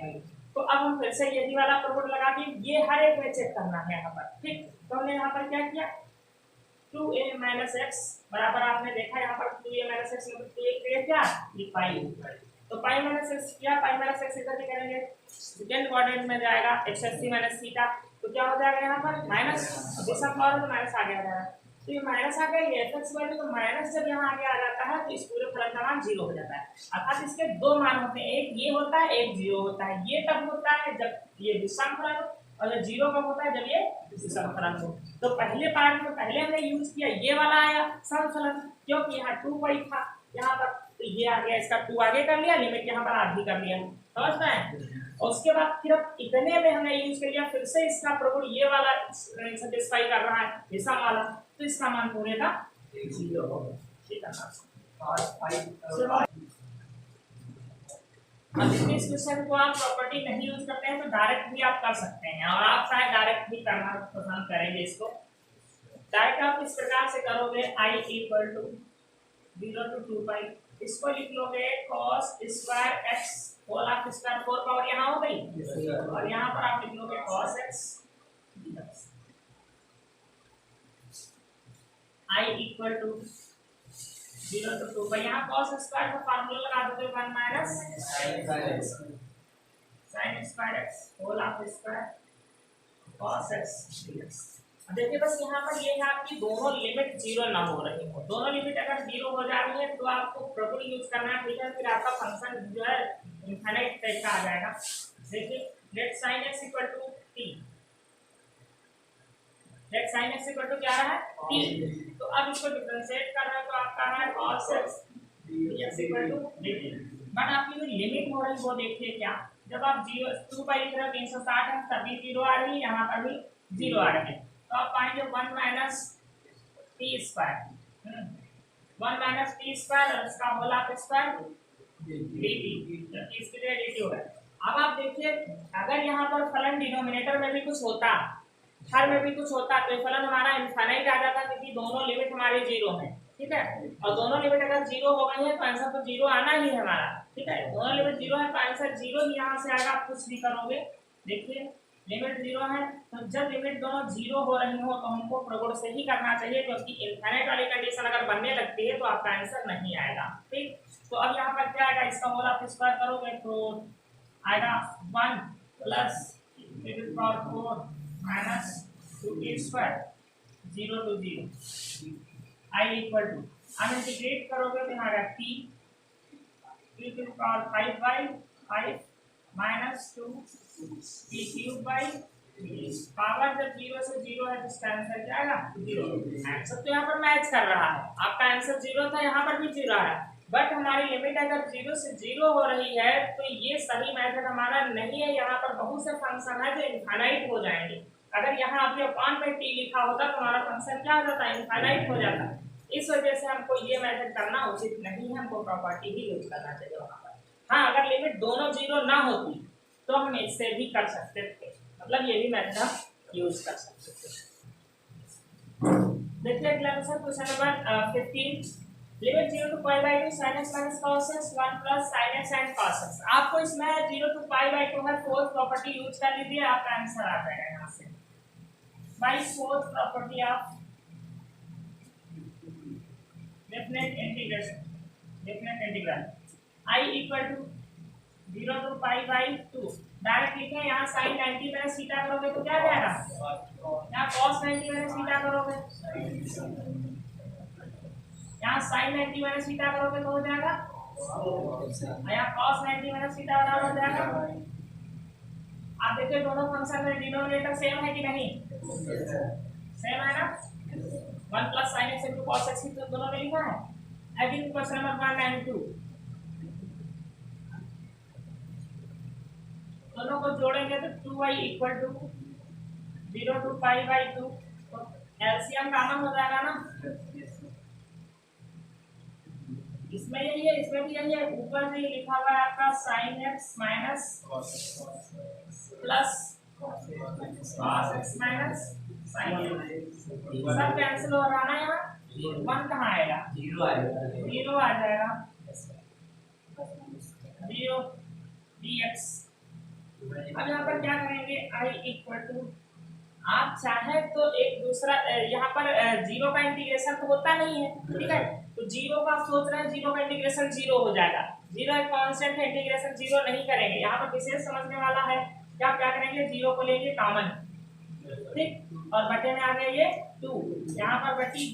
तो अब हम फिर से यही वाला प्रगुण लगा के ये हर एक में चेक करना है यहाँ पर, ठीक। तो हमने यहाँ पर क्या किया 2a माइनस एक्स बराबर, आपने देखा यहाँ पर 2a माइनस एक्स मतलब 2a की जगह क्या ये पाई, तो पाई माइनस एक्स किया, पाई माइनस एक्स इधर भी करेंगे सेकंड क्वाड्रेंट में जाएगा x स्क्वायर माइनस थीटा, तो क्या हो जाएगा यहाँ पर माइनस विषम पावर में माइनस आ गया है, तो ये माइनस आ गया, ये fx वैल्यू तो माइनस जब यहाँ आगे आ जाता है तो इस पूरे फलन का मान 0 हो जाता है। अर्थात इसके दो मान होते हैं, एक ये होता है, एक 0 होता है। ये तब होता है जब ये विषम फलन हो, और 0 कब होता है, जब ये विषम फलन हो। तो पहले पार्ट में पहले हमने यूज किया ये वाला आया सम फलन, क्योंकि यहाँ 2 पाई था यहाँ पर, तो ये आ गया, इसका 2 आगे कर लिया, लिमिट यहाँ पर आधी कर लिया, समझ में। और उसके बाद फिर अब इतने में हमने यूज कर लिया, फिर से इसका प्रगुण ये वाला सेटिस्फाई कर रहा है विषम वाला, तो इसका मान पूरे का 0 होगा। ठीक है ना। और इस क्वेश्चन को आप प्रॉपर्टी नहीं यूज करते हैं तो डायरेक्ट भी आप कर सकते हैं, और आप शायद डायरेक्ट भी करना पसंद करेंगे इसको। डायरेक्ट आप इस प्रकार से करोगे, i equal to 0 to 2 pi, इसको लिख लोगे cos square x whole of square 4 power यहाँ हो गई, और यहाँ पर आप लिख लोगे cos x i equal to 0 to 2 pi. यहाँ cos स्क्वायर का फार्मूला लगा दोगे 1 minus sin square x whole of square cos x dx। देखिए बस यहाँ पर ये है आपकी दोनों लिमिट 0 ना हो रही हो, दोनों लिमिट अगर 0 हो जा रही है तो आपको प्रॉपर यूज करना है, ठीक है। फिर आपका फंक्शन जो है इनफाइनाइट टाइप का आ जाएगा। देखिए let sin x equal to t, let sin x equal to क्या रहा है t, तो अब इसको डिफरेंशिएट कर रहे हैं तो आपका है cos x dx equal to dt। But आपकी जो लिमिट हो रही है वो देखिए क्या, जब आप 2 पाई लिख रहे हो 360 है तभी 0 आ रही है, यहाँ पर भी 0 आ रही है, तो आप पाएंगे 1 minus T square, 1 minus T square और इसका होल ऑफ स्क्वायर dt, इसके लिए dt होगा। अब आप देखिए अगर यहाँ पर फलन डिनोमिनेटर में भी कुछ होता, हर में भी कुछ होता, तो ये फलन हमारा इनफाइनाइट आ जाता, क्योंकि दोनों लिमिट हमारी 0 है, ठीक है। और दोनों लिमिट अगर 0 हो गई है तो आंसर तो 0 आना ही है हमारा, ठीक है। दोनों लिमिट 0 है तो आंसर 0 ही यहाँ से आएगा। आप कुछ भी करोगे, देखिए लिमिट 0 है, तो जब लिमिट दोनों 0 हो रही हो तो हमको प्रगुण से ही करना चाहिए, क्योंकि इनफाइनाइट वाली कंडीशन अगर बनने लगती है तो आपका आंसर नहीं आएगा, ठीक। तो अब यहाँ पर क्या आएगा, इसका होल ऑफ स्क्वायर करोगे तो आएगा 1 plus 4 minus 2t square 0 to 0 i equal to, अब इंटीग्रेट करोगे तो यहाँ आएगा t to power 5/5 minus 2 t cube by power, जब 0 से 0 है तो इसका आंसर क्या आएगा 0। आंसर तो यहाँ पर मैच कर रहा है, आपका आंसर 0 था, यहाँ पर भी 0 है, बट हमारी लिमिट अगर 0 से 0 हो रही है तो ये सही मेथड हमारा नहीं है। यहाँ पर बहुत से फंक्शन है जो इनफाइनाइट हो जाएंगे, अगर यहाँ आपने अपान में t लिखा होता तो हमारा फंक्शन क्या हो जाता, इनफाइनाइट हो जाता। इस वजह से हमको ये मेथड करना उचित नहीं है, हमको प्रॉपर्टी ही यूज करना चाहिए वहाँ पर। हाँ, अगर लिमिट दोनों 0 ना होती तो हम इससे भी कर सकते थे, मतलब ये भी मेथड हम यूज कर सकते थे। देखिए अगला question number 15, limit 0 to pi by 2 sin x minus cos x 1 plus sin x and cos x। आपको इसमें 0 to पाई बाई 2 है, फोर्थ प्रॉपर्टी यूज कर लीजिए, आपका आंसर आ जाएगा यहाँ से by fourth property of definite integral i equal to 0 to pi by 2। Direct लिखे यहाँ sin 90 माइनस थीटा करोगे तो क्या जाएगा, यहाँ cos 90 माइनस थीटा करोगे, यहाँ sin 90 माइनस थीटा करोगे तो हो जाएगा, यहाँ cos 90 माइनस थीटा बराबर हो जाएगा। आप देखिए दोनों फंक्शन में डिनोमिनेटर सेम है कि नहीं, सेम है ना, 1 plus sin x into cos x तो दोनों में लिखा है। अगेन क्वेश्चन नंबर 192, दोनों को जोड़ेंगे तो 2y equal to 0 to pi by 2, तो एलसीएम कॉमन हो जाएगा ना, इसमें यही है, इसमें भी यही है, ऊपर भी लिखा हुआ है आपका sin x minus plus cos x minus sin x, सब कैंसिल हो रहा है, यहाँ 1 कहाँ आएगा, 0 आ जाएगा, 0 dx। अब यहाँ पर क्या करेंगे, i इक्वल टू, आप चाहे तो एक दूसरा, यहाँ पर 0 का इंटीग्रेशन तो होता नहीं है, ठीक है, तो 0 का सोच रहे हैं, 0 का इंटीग्रेशन 0 हो जाएगा, 0 एक कांस्टेंट है, इंटीग्रेशन 0 नहीं करेंगे। यहाँ पर विशेष समझने वाला है कि आप क्या करेंगे, 0 को लेंगे कॉमन, ठीक, और बटे में आ गया ये 2, यहाँ पर बटी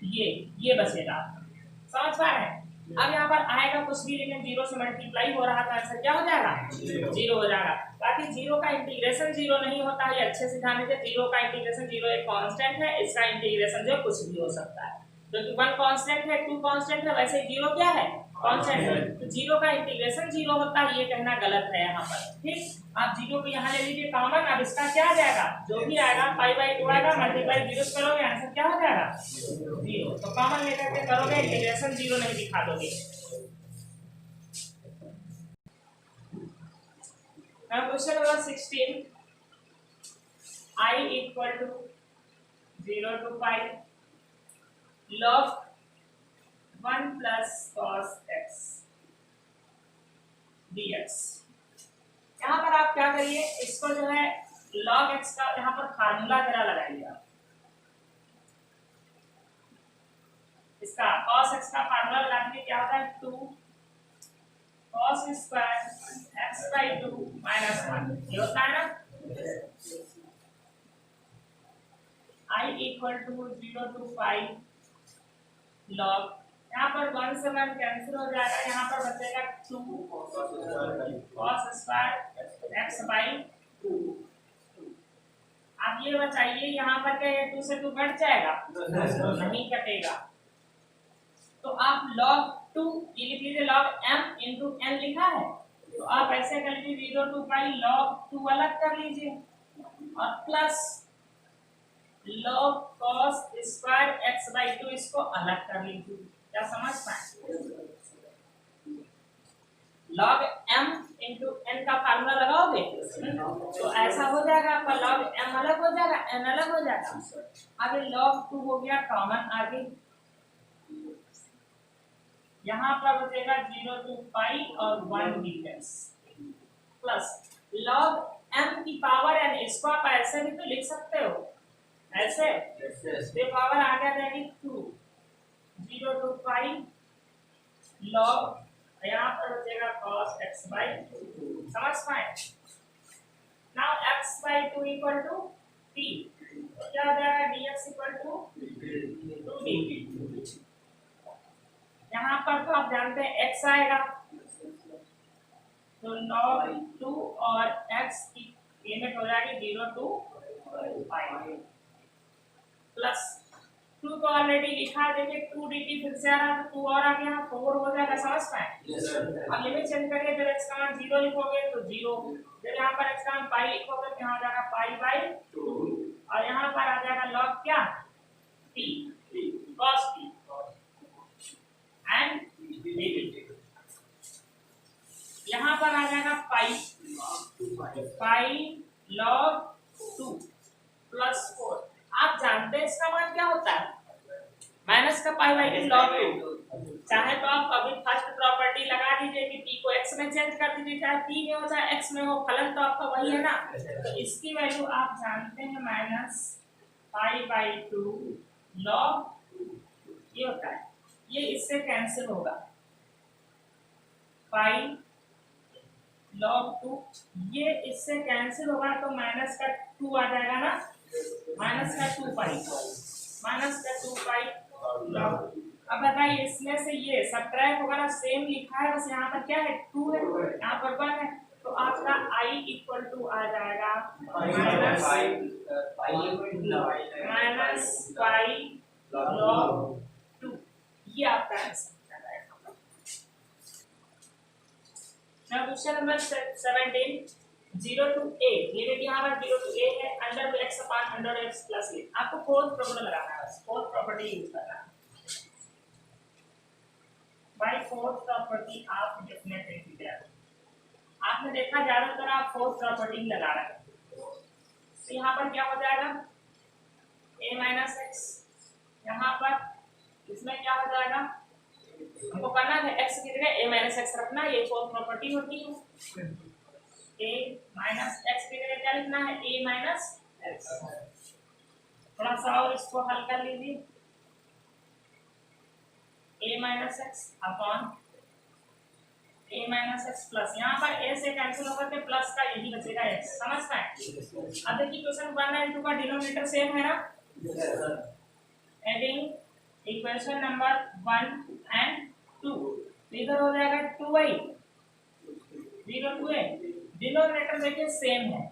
ये बचेगा। समझ पा रहे हैं? अब यहाँ पर आएगा कुछ भी लेकिन 0 से मल्टीप्लाई हो रहा था, आंसर क्या हो जाएगा 0 हो जाएगा। बाकी 0 का इंटीग्रेशन 0 नहीं होता है, अच्छे से ध्यान दीजिए। 0 का इंटीग्रेशन 0 एक कांस्टेंट है, इसका इंटीग्रेशन जो कुछ भी हो सकता है, क्योंकि 1 कांस्टेंट है 2 कांस्टेंट है, वैसे 0 क्या है कांस्टेंट है। तो 0 का इंटीग्रेशन 0 होता है, ये कहना गलत है यहाँ पर। ठीक, आप 0 को यहाँ ले लीजिए कॉमन। अब इसका क्या आ जाएगा, जो भी आएगा π/2 आएगा, मल्टीप्लाई 0 करोगे आंसर क्या हो जाएगा 0। तो कॉमन लेकर के करोगे, इंटीग्रेशन 0 नहीं दिखा दोगे। Now question number 16, I equal to 0 to pi log 1 plus cos x dx। यहाँ पर आप क्या करिए, इसको जो है log x का यहाँ पर फार्मूला जरा लगाइए। इसका cos x का फार्मूला लगा दीजिए, क्या होता है 2 cos स्क्वायर x/2 माइनस 1, ये होता है ना। I equal to 0 to pi log, यहाँ पर 1 से 1 कैंसिल हो जाएगा, यहाँ पर बचेगा 2 cos स्क्वायर x/2। आप ये बताइए यहाँ पर क्या 2 से 2 कट जाएगा, नहीं कटेगा। तो आप log 2 ये लिख लीजिए, log m into n लिखा है, तो आप ऐसे कर लीजिए 0 to pi log 2 अलग कर लीजिए और plus log cos square x/2 इसको अलग कर लीजिए। क्या समझ पाए? log m into n का फार्मूला लगाओगे तो ऐसा हो जाएगा, आपका log m अलग हो जाएगा, n अलग हो जाएगा। अब log 2 हो गया कॉमन, आगे यहाँ पर बचेगा 0 to pi और 1 dx प्लस log m की पावर n, इसको आप ऐसे भी तो लिख सकते हो, ऐसे ये पावर आ जाएगी 2 0 to pi log, यहाँ पर बचेगा cos x/2। समझ पाए? Now x/2 equal to t, क्या हो जाएगा dx इक्वल टू 2dt। यहाँ पर तो आप जानते हैं x आएगा, तो log 2 और x की लिमिट हो जाएगी 0 to pi प्लस 2 को ऑलरेडी लिखा, देखिए 2dt फिर से आ रहा है, तो 2 और आ गया 4 हो जाएगा। समझ पाए? अब लिमिट चेंज करिए, जब x का मान 0 लिखोगे तो 0, जब यहाँ पर x का मान पाई लिखोगे तो यहाँ हो जाएगा π/2 और यहाँ पर आ जाएगा log क्या t cos t एंड यहाँ पर आ जाएगा पाई log 2 प्लस 4। आप जानते हैं इसका मान क्या होता है, माइनस का π/2 log 2। चाहे तो आप अभी फर्स्ट प्रॉपर्टी लगा दीजिए कि t को x में चेंज कर दीजिए, चाहे t में हो चाहे x में हो, फलन तो आपका वही है ना। तो इसकी वैल्यू आप जानते हैं माइनस π/2 log, ये होता है, ये इससे कैंसिल होगा पाई log 2, ये इससे कैंसिल होगा तो माइनस का 2 आ जाएगा ना, माइनस का 2 पाई log। अब बताइए इसमें से ये सब्ट्रैक्ट होगा ना, सेम लिखा है, बस यहाँ पर क्या है 2 है, यहाँ पर 1 है, तो आपका I इक्वल टू आ जाएगा माइनस पाई log 2। ये आपका आंसर है। Now question number 17, 0 to a, limit यहाँ पर 0 to a है, under x upon under x plus a। आपको फोर्थ प्रॉपर्टी लगाना है, बस फोर्थ प्रॉपर्टी यूज करना है। बाय फोर्थ प्रॉपर्टी आप डेफिनेटली क्लियर, आपने देखा ज्यादातर आप फोर्थ प्रॉपर्टी लगा रहे हैं, तो यहाँ पर क्या हो जाएगा a माइनस एक्स, यहाँ पर इसमें क्या हो जाएगा, हमको करना है x की जगह a माइनस एक्स रखना, ये फोर्थ प्रॉपर्टी होती है। a माइनस एक्स की जगह क्या लिखना है, a माइनस एक्स। थोड़ा सा और इसको हल कर लीजिए, a minus x upon A minus x plus, यहाँ पर ए से कैंसिल होकर के प्लस का यही बचेगा एक्स, समझ पाए। अब देखिए क्वेश्चन 1 और 2 का डिनोमिनेटर सेम है ना, एडिंग इक्वेशन नंबर 1 एंड 2, इधर हो जाएगा 2y 0 2a, डिनोमिनेटर देखिए सेम है,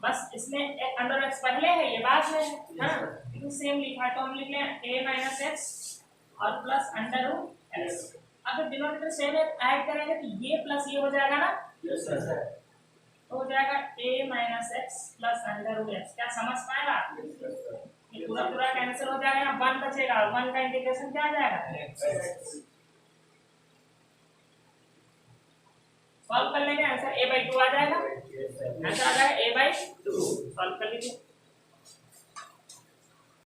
बस इसमें एक अंडर एक्स पहले है ये बाद में है ना, तो सेम लिखा है तो हम लिख लें a माइनस एक्स और प्लस अंडर रूट एक्स। अगर डिनोमिनेटर सेम है ऐड करेंगे तो ये प्लस ये हो जाएगा ना, तो हो जाएगा a minus x plus under root x. क्या समझ पाएगा? ये पूरा पूरा कैंसिल हो जाएगा ना, 1 बचेगा, 1 का इंटीग्रेशन क्या आ जाएगा, सॉल्व कर लेंगे, आंसर a/2 आ जाएगा, आंसर आ जाएगा a/2, सॉल्व कर लीजिए।